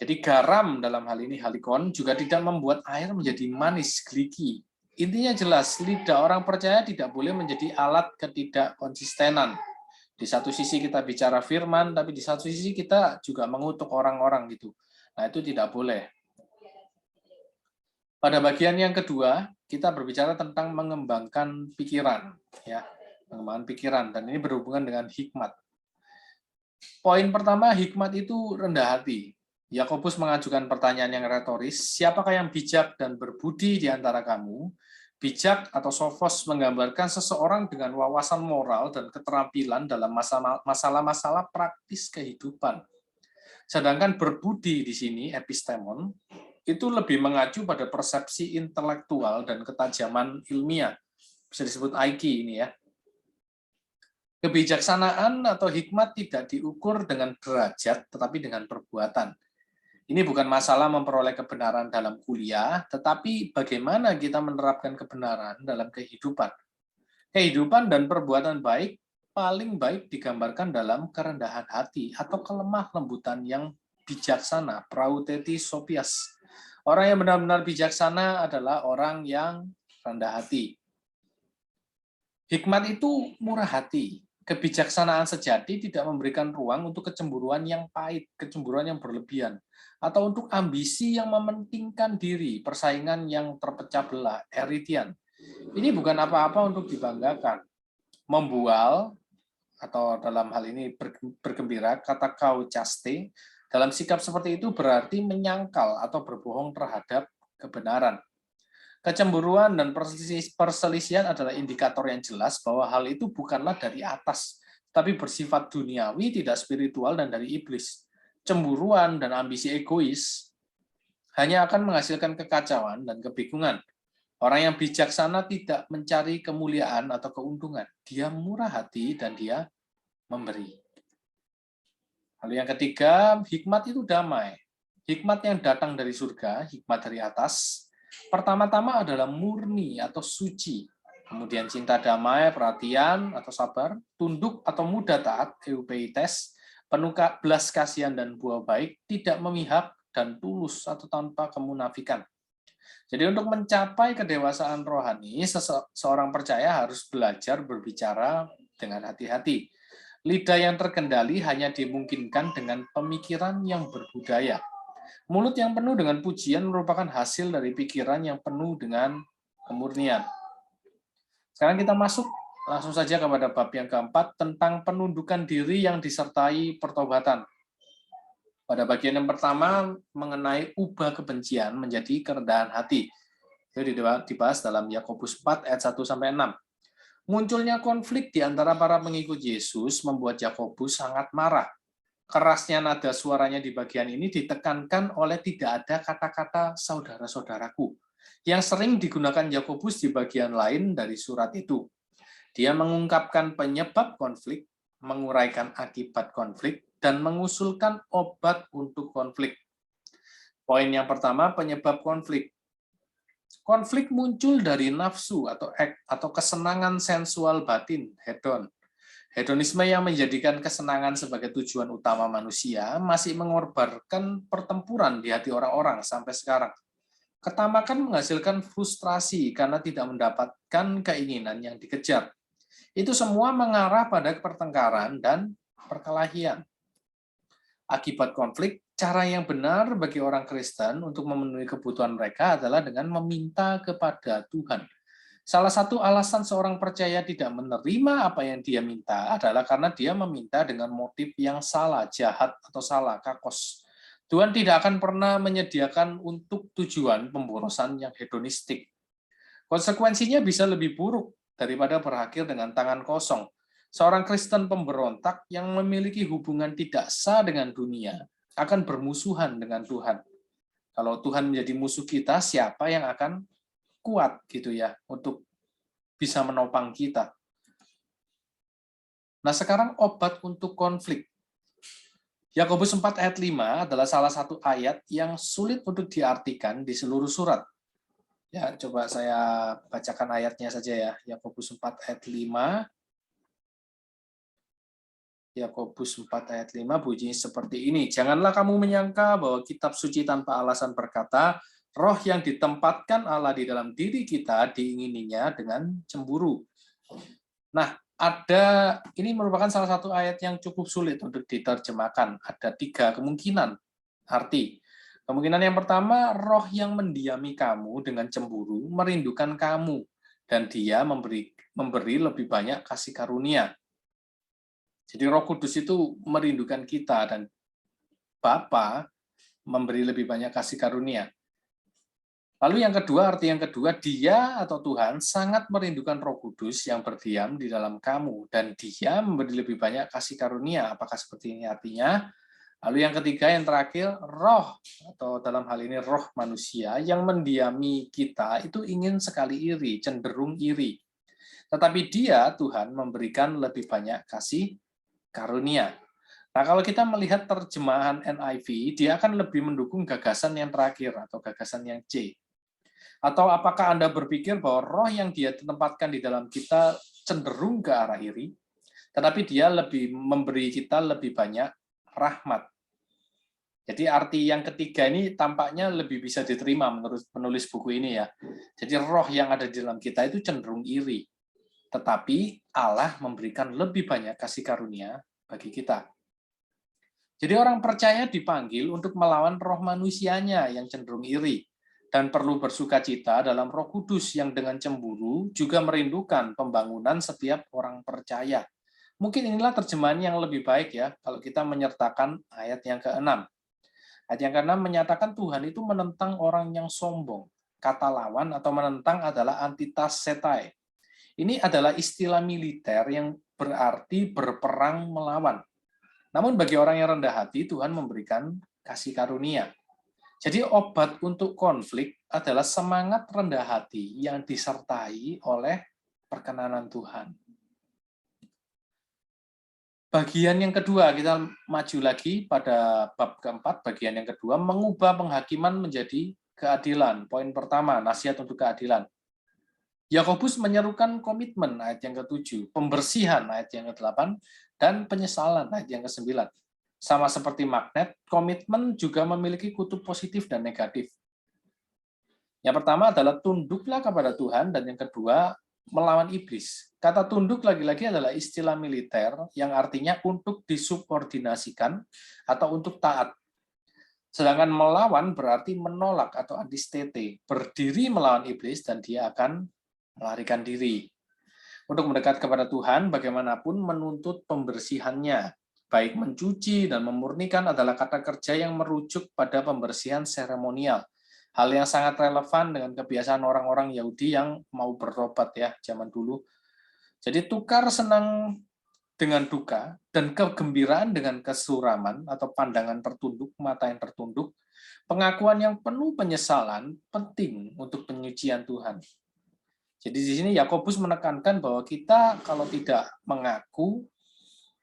Jadi garam dalam hal ini halikon juga tidak membuat air menjadi manis gliki. Intinya jelas, lidah orang percaya tidak boleh menjadi alat ketidakkonsistenan. Di satu sisi kita bicara firman, tapi di satu sisi kita juga mengutuk orang-orang gitu. Nah, itu tidak boleh. Pada bagian yang kedua, kita berbicara tentang mengembangkan pikiran, ya, pengembangan pikiran, dan ini berhubungan dengan hikmat. Poin pertama, hikmat itu rendah hati. Yakobus mengajukan pertanyaan yang retoris, siapakah yang bijak dan berbudi di antara kamu? Bijak atau sophos menggambarkan seseorang dengan wawasan moral dan keterampilan dalam masalah-masalah praktis kehidupan. Sedangkan berbudi di sini, epistemon, itu lebih mengacu pada persepsi intelektual dan ketajaman ilmiah. Bisa disebut IQ ini ya. Kebijaksanaan atau hikmat tidak diukur dengan derajat, tetapi dengan perbuatan. Ini bukan masalah memperoleh kebenaran dalam kuliah, tetapi bagaimana kita menerapkan kebenaran dalam kehidupan. Kehidupan dan perbuatan baik paling baik digambarkan dalam kerendahan hati atau kelemah lembutan yang bijaksana, prauteti sopias. Orang yang benar-benar bijaksana adalah orang yang rendah hati. Hikmat itu murah hati. Kebijaksanaan sejati tidak memberikan ruang untuk kecemburuan yang pahit, kecemburuan yang berlebihan, atau untuk ambisi yang mementingkan diri, persaingan yang terpecah belah, eritian. Ini bukan apa-apa untuk dibanggakan. Membual, atau dalam hal ini bergembira, kata kau caste, dalam sikap seperti itu berarti menyangkal atau berbohong terhadap kebenaran. Kecemburuan dan perselisihan adalah indikator yang jelas bahwa hal itu bukanlah dari atas, tapi bersifat duniawi, tidak spiritual, dan dari iblis. Cemburuan dan ambisi egois hanya akan menghasilkan kekacauan dan kebingungan. Orang yang bijaksana tidak mencari kemuliaan atau keuntungan. Dia murah hati dan dia memberi. Lalu yang ketiga, hikmat itu damai. Hikmat yang datang dari surga, hikmat dari atas, pertama-tama adalah murni atau suci. Kemudian cinta damai, perhatian atau sabar, tunduk atau mudah taat, eupeites, penuh belas kasihan dan buah baik, tidak memihak dan tulus atau tanpa kemunafikan. Jadi untuk mencapai kedewasaan rohani, seorang percaya harus belajar berbicara dengan hati-hati. Lidah yang terkendali hanya dimungkinkan dengan pemikiran yang berbudaya. Mulut yang penuh dengan pujian merupakan hasil dari pikiran yang penuh dengan kemurnian. Sekarang kita masuk langsung saja kepada bab yang keempat tentang penundukan diri yang disertai pertobatan. Pada bagian yang pertama mengenai ubah kebencian menjadi kerendahan hati. Itu dibahas dalam Yakobus 4 ayat 1 sampai 6. Munculnya konflik di antara para pengikut Yesus membuat Yakobus sangat marah. Kerasnya nada suaranya di bagian ini ditekankan oleh tidak ada kata-kata saudara-saudaraku yang sering digunakan Yakobus di bagian lain dari surat itu. Dia mengungkapkan penyebab konflik, menguraikan akibat konflik, dan mengusulkan obat untuk konflik. Poin yang pertama, penyebab konflik. Konflik muncul dari nafsu atau kesenangan sensual batin, hedon. Hedonisme yang menjadikan kesenangan sebagai tujuan utama manusia masih mengorbankan pertempuran di hati orang-orang sampai sekarang. Ketamakan menghasilkan frustrasi karena tidak mendapatkan keinginan yang dikejar. Itu semua mengarah pada pertengkaran dan perkelahian. Akibat konflik, cara yang benar bagi orang Kristen untuk memenuhi kebutuhan mereka adalah dengan meminta kepada Tuhan. Salah satu alasan seorang percaya tidak menerima apa yang dia minta adalah karena dia meminta dengan motif yang salah, jahat, atau salah, kakos. Tuhan tidak akan pernah menyediakan untuk tujuan pemborosan yang hedonistik. Konsekuensinya bisa lebih buruk daripada berakhir dengan tangan kosong. Seorang Kristen pemberontak yang memiliki hubungan tidak sah dengan dunia akan bermusuhan dengan Tuhan. Kalau Tuhan menjadi musuh kita, siapa yang akan kuat gitu ya untuk bisa menopang kita? Nah, sekarang obat untuk konflik. Yakobus 4 ayat 5 adalah salah satu ayat yang sulit untuk diartikan di seluruh surat. Ya, coba saya bacakan ayatnya saja ya. Yakobus 4 ayat 5. Yakobus 4 ayat 5 bunyinya seperti ini. Janganlah kamu menyangka bahwa kitab suci tanpa alasan berkata, roh yang ditempatkan Allah di dalam diri kita diingininya dengan cemburu. Nah, ini merupakan salah satu ayat yang cukup sulit untuk diterjemahkan. Ada 3 kemungkinan arti. Kemungkinan yang pertama, roh yang mendiami kamu dengan cemburu merindukan kamu, dan dia memberi lebih banyak kasih karunia. Jadi Roh Kudus itu merindukan kita dan Bapa memberi lebih banyak kasih karunia. Lalu yang kedua, arti yang kedua, dia atau Tuhan sangat merindukan Roh Kudus yang berdiam di dalam kamu dan dia memberi lebih banyak kasih karunia. Apakah seperti ini artinya? Lalu yang ketiga, yang terakhir, roh atau dalam hal ini roh manusia yang mendiami kita itu ingin sekali iri, cenderung iri. Tetapi dia, Tuhan, memberikan lebih banyak kasih karunia. Nah, kalau kita melihat terjemahan NIV, dia akan lebih mendukung gagasan yang terakhir atau gagasan yang C. Atau apakah Anda berpikir bahwa roh yang dia tempatkan di dalam kita cenderung ke arah iri, tetapi dia lebih memberi kita lebih banyak rahmat. Jadi arti yang ketiga ini tampaknya lebih bisa diterima menurut penulis buku ini ya. Jadi roh yang ada di dalam kita itu cenderung iri. Tetapi Allah memberikan lebih banyak kasih karunia bagi kita. Jadi orang percaya dipanggil untuk melawan roh manusianya yang cenderung iri dan perlu bersukacita dalam Roh Kudus yang dengan cemburu juga merindukan pembangunan setiap orang percaya. Mungkin inilah terjemahan yang lebih baik ya kalau kita menyertakan ayat yang ke-6. Ayat yang ke-6 menyatakan Tuhan itu menentang orang yang sombong. Kata lawan atau menentang adalah antitas Ini adalah istilah militer yang berarti berperang melawan. Namun bagi orang yang rendah hati, Tuhan memberikan kasih karunia. Jadi obat untuk konflik adalah semangat rendah hati yang disertai oleh perkenanan Tuhan. Bagian yang kedua, kita maju lagi pada bab keempat, bagian yang kedua, mengubah penghakiman menjadi keadilan. Poin pertama, nasihat untuk keadilan. Yakobus menyerukan komitmen, ayat yang ke-7, pembersihan, ayat yang ke-8, dan penyesalan, ayat yang ke-9. Sama seperti magnet, komitmen juga memiliki kutub positif dan negatif. Yang pertama adalah tunduklah kepada Tuhan, dan yang kedua, melawan iblis. Kata tunduk lagi-lagi adalah istilah militer yang artinya untuk disubordinasikan atau untuk taat. Sedangkan melawan berarti menolak atau antistete, berdiri melawan iblis dan dia akan melarikan diri. Untuk mendekat kepada Tuhan, bagaimanapun menuntut pembersihannya. Baik mencuci dan memurnikan adalah kata kerja yang merujuk pada pembersihan seremonial. Hal yang sangat relevan dengan kebiasaan orang-orang Yahudi yang mau bertobat ya zaman dulu. Jadi tukar senang dengan duka dan kegembiraan dengan kesuraman atau pandangan tertunduk, mata yang tertunduk, pengakuan yang penuh penyesalan penting untuk penyucian Tuhan. Jadi di sini Yakobus menekankan bahwa kita kalau tidak mengaku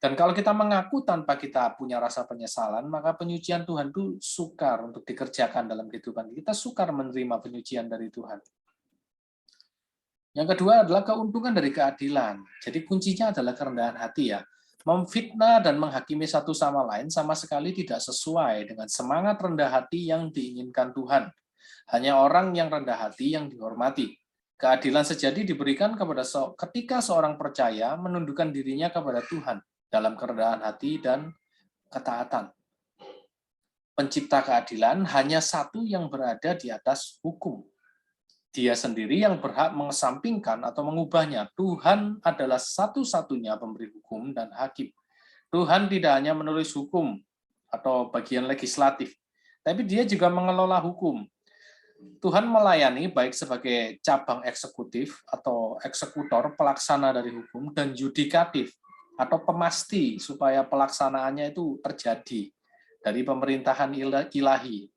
dan kalau kita mengaku tanpa kita punya rasa penyesalan, maka penyucian Tuhan itu sukar untuk dikerjakan dalam kehidupan. Kita sukar menerima penyucian dari Tuhan. Yang kedua adalah keuntungan dari keadilan. Jadi kuncinya adalah kerendahan hati ya. Memfitnah dan menghakimi satu sama lain sama sekali tidak sesuai dengan semangat rendah hati yang diinginkan Tuhan. Hanya orang yang rendah hati yang dihormati. Keadilan sejati diberikan ketika seorang percaya menundukkan dirinya kepada Tuhan dalam kerendahan hati dan ketaatan. Pencipta keadilan hanya satu yang berada di atas hukum. Dia sendiri yang berhak mengesampingkan atau mengubahnya. Tuhan adalah satu-satunya pemberi hukum dan hakim. Tuhan tidak hanya menulis hukum atau bagian legislatif, tapi dia juga mengelola hukum. Tuhan melayani baik sebagai cabang eksekutif atau eksekutor, pelaksana dari hukum, dan yudikatif atau pemasti supaya pelaksanaannya itu terjadi dari pemerintahan ilahi.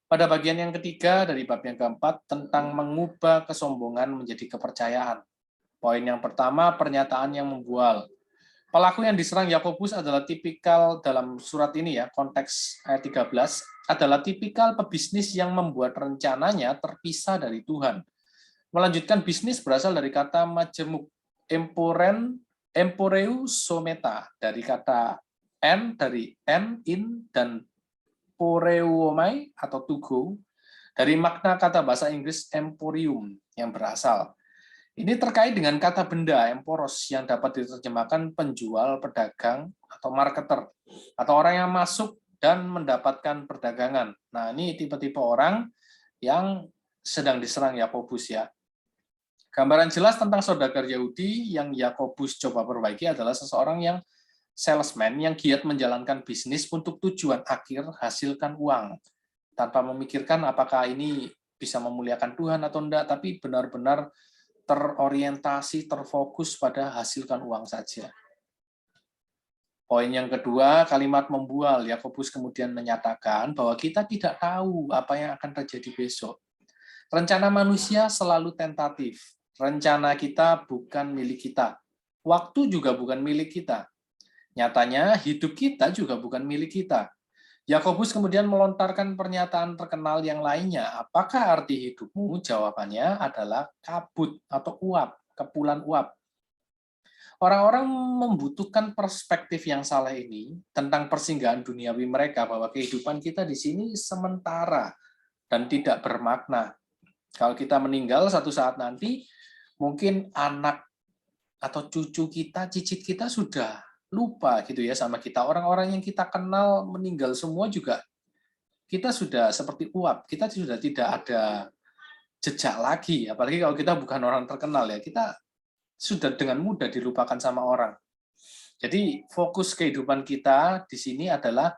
Pada bagian yang ketiga dari bab yang keempat tentang mengubah kesombongan menjadi kepercayaan. Poin yang pertama, pernyataan yang membual. Pelaku yang diserang Yakobus adalah tipikal dalam surat ini ya, konteks ayat 13, adalah tipikal pebisnis yang membuat rencananya terpisah dari Tuhan. Melanjutkan bisnis berasal dari kata majemuk, emporeu someta, dari kata dari in, dan poreuomai atau to go, dari makna kata bahasa Inggris emporium yang berasal. Ini terkait dengan kata benda, emporos, yang dapat diterjemahkan penjual, pedagang, atau marketer, atau orang yang masuk dan mendapatkan perdagangan. Nah, ini tipe-tipe orang yang sedang diserang Yakobus ya. Gambaran jelas tentang saudagar Yahudi yang Yakobus coba perbaiki adalah seseorang yang salesman yang giat menjalankan bisnis untuk tujuan akhir hasilkan uang, tanpa memikirkan apakah ini bisa memuliakan Tuhan atau enggak, tapi benar-benar terorientasi, terfokus pada hasilkan uang saja. Poin yang kedua, kalimat membual. Yakobus kemudian menyatakan bahwa kita tidak tahu apa yang akan terjadi besok. Rencana manusia selalu tentatif. Rencana kita bukan milik kita. Waktu juga bukan milik kita. Nyatanya, hidup kita juga bukan milik kita. Yakobus kemudian melontarkan pernyataan terkenal yang lainnya. Apakah arti hidupmu? Jawabannya adalah kabut atau uap, kepulan uap. Orang-orang membutuhkan perspektif yang salah ini tentang persinggahan duniawi mereka, bahwa kehidupan kita di sini sementara dan tidak bermakna. Kalau kita meninggal satu saat nanti, mungkin anak atau cucu kita, cicit kita sudah lupa gitu ya sama kita. Orang-orang yang kita kenal meninggal semua juga, kita sudah seperti uap, kita sudah tidak ada jejak lagi. Apalagi kalau kita bukan orang terkenal ya, kita sudah dengan mudah dilupakan sama orang. Jadi fokus kehidupan kita di sini adalah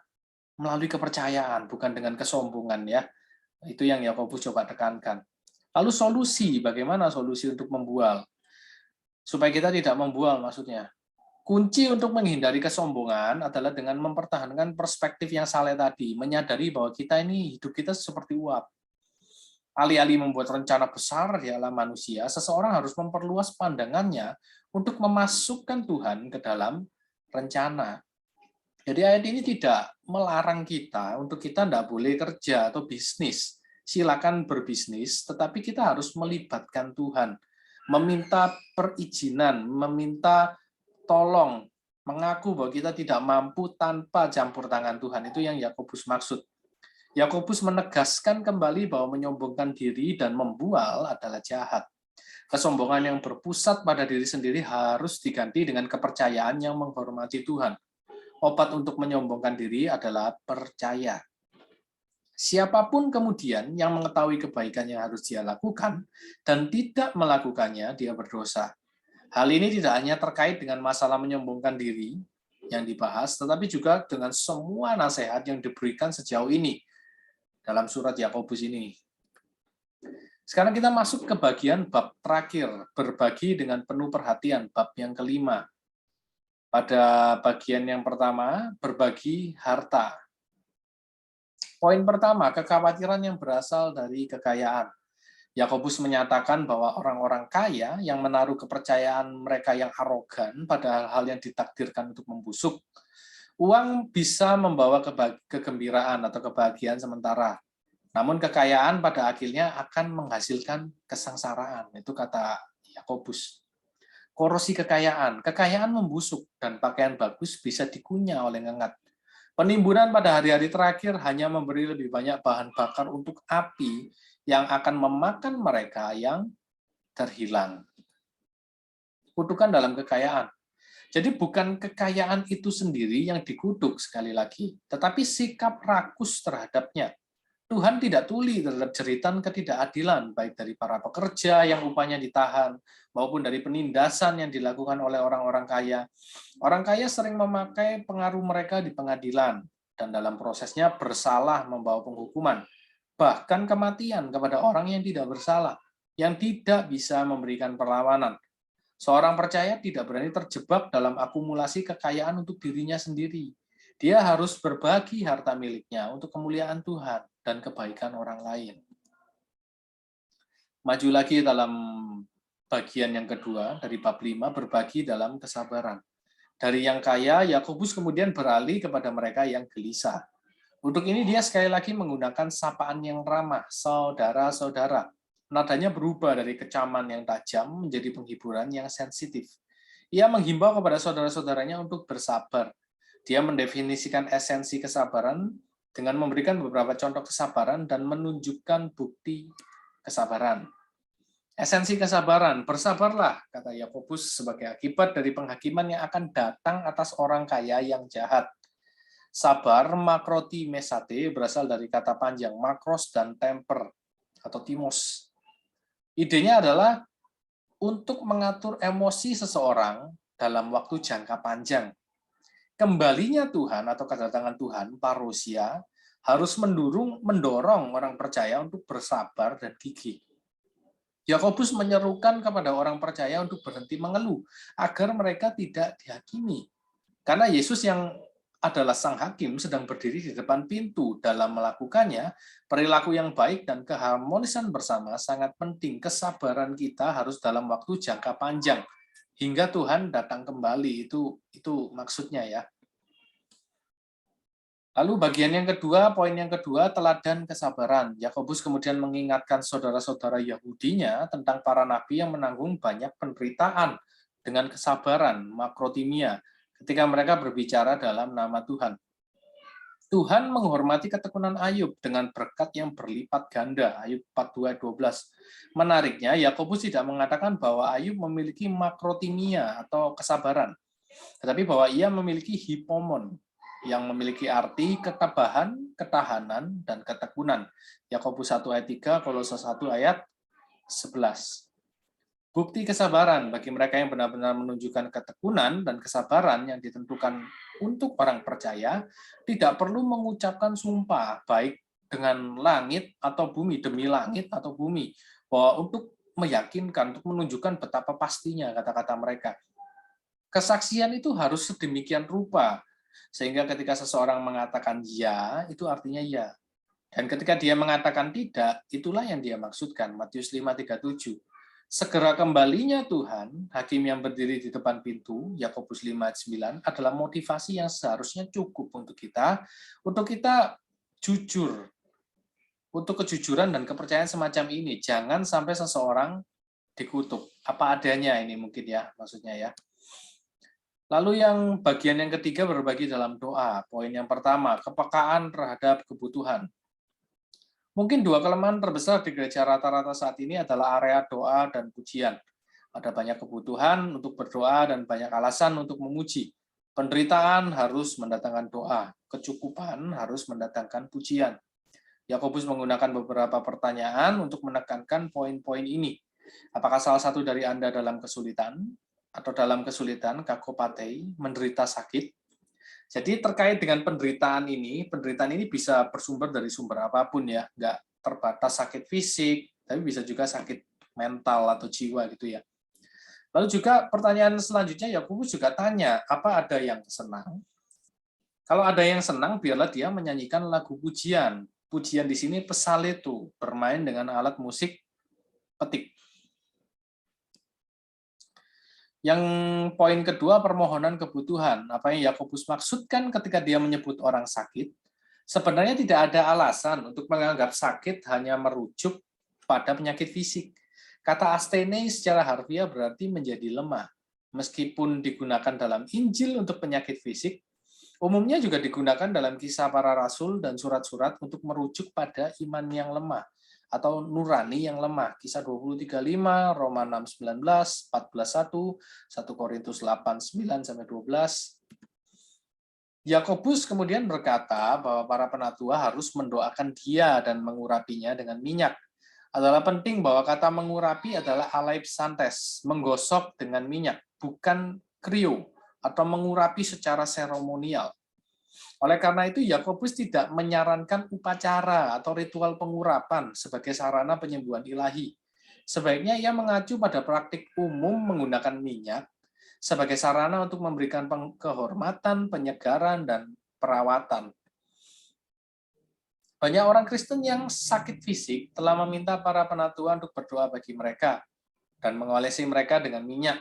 melalui kepercayaan, bukan dengan kesombongan ya. Itu yang Yakobus coba tekankan. Lalu solusi, bagaimana solusi untuk membual? Supaya kita tidak membual maksudnya. Kunci untuk menghindari kesombongan adalah dengan mempertahankan perspektif yang saleh tadi, menyadari bahwa kita ini, hidup kita seperti uap. Alih-alih membuat rencana besar di alam manusia, seseorang harus memperluas pandangannya untuk memasukkan Tuhan ke dalam rencana. Jadi ayat ini tidak melarang kita untuk kita tidak boleh kerja atau bisnis. Silakan berbisnis, tetapi kita harus melibatkan Tuhan. Meminta perizinan, meminta tolong, mengaku bahwa kita tidak mampu tanpa campur tangan Tuhan. Itu yang Yakobus maksud. Yakobus menegaskan kembali bahwa menyombongkan diri dan membual adalah jahat. Kesombongan yang berpusat pada diri sendiri harus diganti dengan kepercayaan yang menghormati Tuhan. Obat untuk menyombongkan diri adalah percaya. Siapapun kemudian yang mengetahui kebaikan yang harus dia lakukan dan tidak melakukannya, dia berdosa. Hal ini tidak hanya terkait dengan masalah menyombongkan diri yang dibahas, tetapi juga dengan semua nasihat yang diberikan sejauh ini dalam surat Yakobus ini. Sekarang kita masuk ke bagian bab terakhir, berbagi dengan penuh perhatian, bab yang kelima. Pada bagian yang pertama, berbagi harta. Poin pertama, kekhawatiran yang berasal dari kekayaan. Yakobus menyatakan bahwa orang-orang kaya yang menaruh kepercayaan mereka yang arogan pada hal-hal yang ditakdirkan untuk membusuk, uang bisa membawa kegembiraan atau kebahagiaan sementara. Namun kekayaan pada akhirnya akan menghasilkan kesengsaraan. Itu kata Yakobus. Korosi kekayaan. Kekayaan membusuk dan pakaian bagus bisa dikunyah oleh ngengat. Penimbunan pada hari-hari terakhir hanya memberi lebih banyak bahan bakar untuk api yang akan memakan mereka yang terhilang. Kutukan dalam kekayaan. Jadi bukan kekayaan itu sendiri yang dikutuk sekali lagi, tetapi sikap rakus terhadapnya. Tuhan tidak tuli terhadap jeritan ketidakadilan, baik dari para pekerja yang upahnya ditahan, maupun dari penindasan yang dilakukan oleh orang-orang kaya. Orang kaya sering memakai pengaruh mereka di pengadilan, dan dalam prosesnya bersalah membawa penghukuman, bahkan kematian kepada orang yang tidak bersalah, yang tidak bisa memberikan perlawanan. Seorang percaya tidak berani terjebak dalam akumulasi kekayaan untuk dirinya sendiri. Dia harus berbagi harta miliknya untuk kemuliaan Tuhan dan kebaikan orang lain. Maju lagi dalam bagian yang kedua, dari bab 5, berbagi dalam kesabaran. Dari yang kaya, Yakobus kemudian beralih kepada mereka yang gelisah. Untuk ini dia sekali lagi menggunakan sapaan yang ramah, saudara-saudara. Nadanya berubah dari kecaman yang tajam menjadi penghiburan yang sensitif. Ia menghimbau kepada saudara-saudaranya untuk bersabar. Dia mendefinisikan esensi kesabaran dengan memberikan beberapa contoh kesabaran dan menunjukkan bukti kesabaran. Esensi kesabaran, bersabarlah, kata Yakobus, sebagai akibat dari penghakiman yang akan datang atas orang kaya yang jahat. Sabar, makroti mesate, berasal dari kata panjang makros dan temper, atau timos. Idenya adalah untuk mengatur emosi seseorang dalam waktu jangka panjang. Kembalinya Tuhan atau kedatangan Tuhan, parousia, harus mendorong orang percaya untuk bersabar dan gigih. Yakobus menyerukan kepada orang percaya untuk berhenti mengeluh, agar mereka tidak dihakimi. Karena Yesus yang adalah sang hakim sedang berdiri di depan pintu. Dalam melakukannya, perilaku yang baik dan keharmonisan bersama sangat penting. Kesabaran kita harus dalam waktu jangka panjang hingga Tuhan datang kembali. Itu maksudnya ya. Lalu bagian yang kedua, poin yang kedua, teladan kesabaran. Yakobus kemudian mengingatkan saudara-saudara Yahudinya tentang para nabi yang menanggung banyak penderitaan dengan kesabaran, makrotimia, ketika mereka berbicara dalam nama Tuhan. Tuhan menghormati ketekunan Ayub dengan berkat yang berlipat ganda, Ayub 42:12. Menariknya, Yakobus tidak mengatakan bahwa Ayub memiliki makrotimia atau kesabaran, tetapi bahwa ia memiliki hipomon, yang memiliki arti ketabahan, ketahanan, dan ketekunan. Yakobus 1 ayat 3, Kolose 1 ayat 11. Bukti kesabaran bagi mereka yang benar-benar menunjukkan ketekunan dan kesabaran yang ditentukan untuk orang percaya, tidak perlu mengucapkan sumpah, baik dengan langit atau bumi, demi langit atau bumi, bahwa untuk meyakinkan, untuk menunjukkan betapa pastinya kata-kata mereka. Kesaksian itu harus sedemikian rupa, sehingga ketika seseorang mengatakan ya, itu artinya ya. Dan ketika dia mengatakan tidak, itulah yang dia maksudkan. Matius 5:37. Segera kembalinya Tuhan, hakim yang berdiri di depan pintu, Yakobus 5:9, adalah motivasi yang seharusnya cukup untuk kita jujur, untuk kejujuran dan kepercayaan semacam ini. Jangan sampai seseorang dikutuk. Apa adanya ini mungkin ya, maksudnya ya. Lalu yang bagian yang ketiga berbagi dalam doa. Poin yang pertama, kepekaan terhadap kebutuhan. Mungkin dua kelemahan terbesar di gereja rata-rata saat ini adalah area doa dan pujian. Ada banyak kebutuhan untuk berdoa dan banyak alasan untuk memuji. Penderitaan harus mendatangkan doa, kecukupan harus mendatangkan pujian. Yakobus menggunakan beberapa pertanyaan untuk menekankan poin-poin ini. Apakah salah satu dari Anda dalam kesulitan? Atau dalam kesulitan, kakopatei, menderita sakit? Jadi terkait dengan penderitaan ini bisa bersumber dari sumber apapun ya, nggak terbatas sakit fisik, tapi bisa juga sakit mental atau jiwa gitu ya. Lalu juga pertanyaan selanjutnya, Yakobus juga tanya, apa ada yang senang? Kalau ada yang senang, biarlah dia menyanyikan lagu pujian. Pujian di sini pesaleto, bermain dengan alat musik petik. Yang poin kedua, permohonan kebutuhan. Apa yang Yakobus maksudkan ketika dia menyebut orang sakit, sebenarnya tidak ada alasan untuk menganggap sakit hanya merujuk pada penyakit fisik. Kata asthene secara harfiah berarti menjadi lemah. Meskipun digunakan dalam Injil untuk penyakit fisik, umumnya juga digunakan dalam kisah para rasul dan surat-surat untuk merujuk pada iman yang lemah atau nurani yang lemah. Kisah 23:5, Roma 6:19, 14:1, 1 Korintus 8:9-12. Yakobus kemudian berkata bahwa para penatua harus mendoakan dia dan mengurapinya dengan minyak. Adalah penting bahwa kata mengurapi adalah alaipsantes, menggosok dengan minyak, bukan krio atau mengurapi secara seremonial. Oleh karena itu, Yakobus tidak menyarankan upacara atau ritual pengurapan sebagai sarana penyembuhan ilahi. Sebaiknya ia mengacu pada praktik umum menggunakan minyak sebagai sarana untuk memberikan kehormatan, penyegaran, dan perawatan. Banyak orang Kristen yang sakit fisik telah meminta para penatua untuk berdoa bagi mereka dan mengolesi mereka dengan minyak.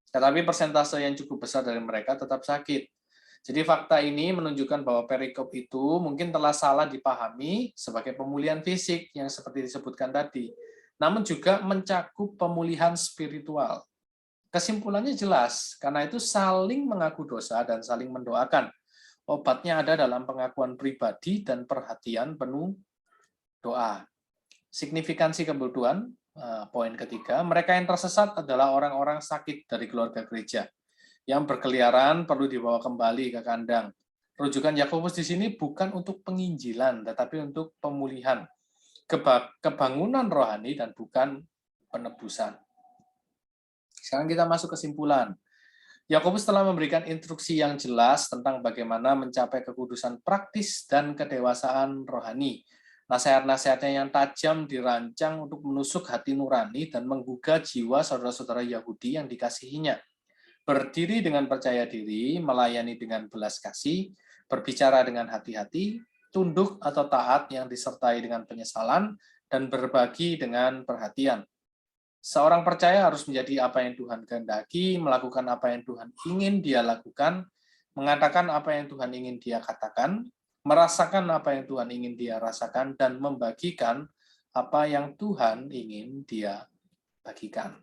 Tetapi persentase yang cukup besar dari mereka tetap sakit. Jadi fakta ini menunjukkan bahwa perikop itu mungkin telah salah dipahami sebagai pemulihan fisik yang seperti disebutkan tadi, namun juga mencakup pemulihan spiritual. Kesimpulannya jelas, karena itu saling mengaku dosa dan saling mendoakan. Obatnya ada dalam pengakuan pribadi dan perhatian penuh doa. Signifikansi kebutuhan, poin ketiga, mereka yang tersesat adalah orang-orang sakit dari keluarga gereja. Yang berkeliaran perlu dibawa kembali ke kandang. Rujukan Yakobus di sini bukan untuk penginjilan, tetapi untuk pemulihan, kebangunan rohani, dan bukan penebusan. Sekarang kita masuk kesimpulan. Yakobus telah memberikan instruksi yang jelas tentang bagaimana mencapai kekudusan praktis dan kedewasaan rohani. Nasihat-nasihatnya yang tajam dirancang untuk menusuk hati nurani dan menggugah jiwa saudara-saudara Yahudi yang dikasihinya. Berdiri dengan percaya diri, melayani dengan belas kasih, berbicara dengan hati-hati, tunduk atau taat yang disertai dengan penyesalan, dan berbagi dengan perhatian. Seorang percaya harus menjadi apa yang Tuhan kehendaki, melakukan apa yang Tuhan ingin dia lakukan, mengatakan apa yang Tuhan ingin dia katakan, merasakan apa yang Tuhan ingin dia rasakan, dan membagikan apa yang Tuhan ingin dia bagikan.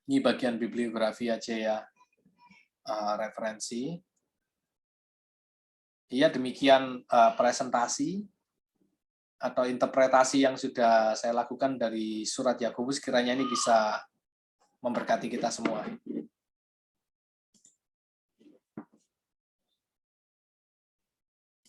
Ini bagian bibliografi aja ya, referensi. Ya, demikian presentasi atau interpretasi yang sudah saya lakukan dari surat Yakobus, kiranya ini bisa memberkati kita semua.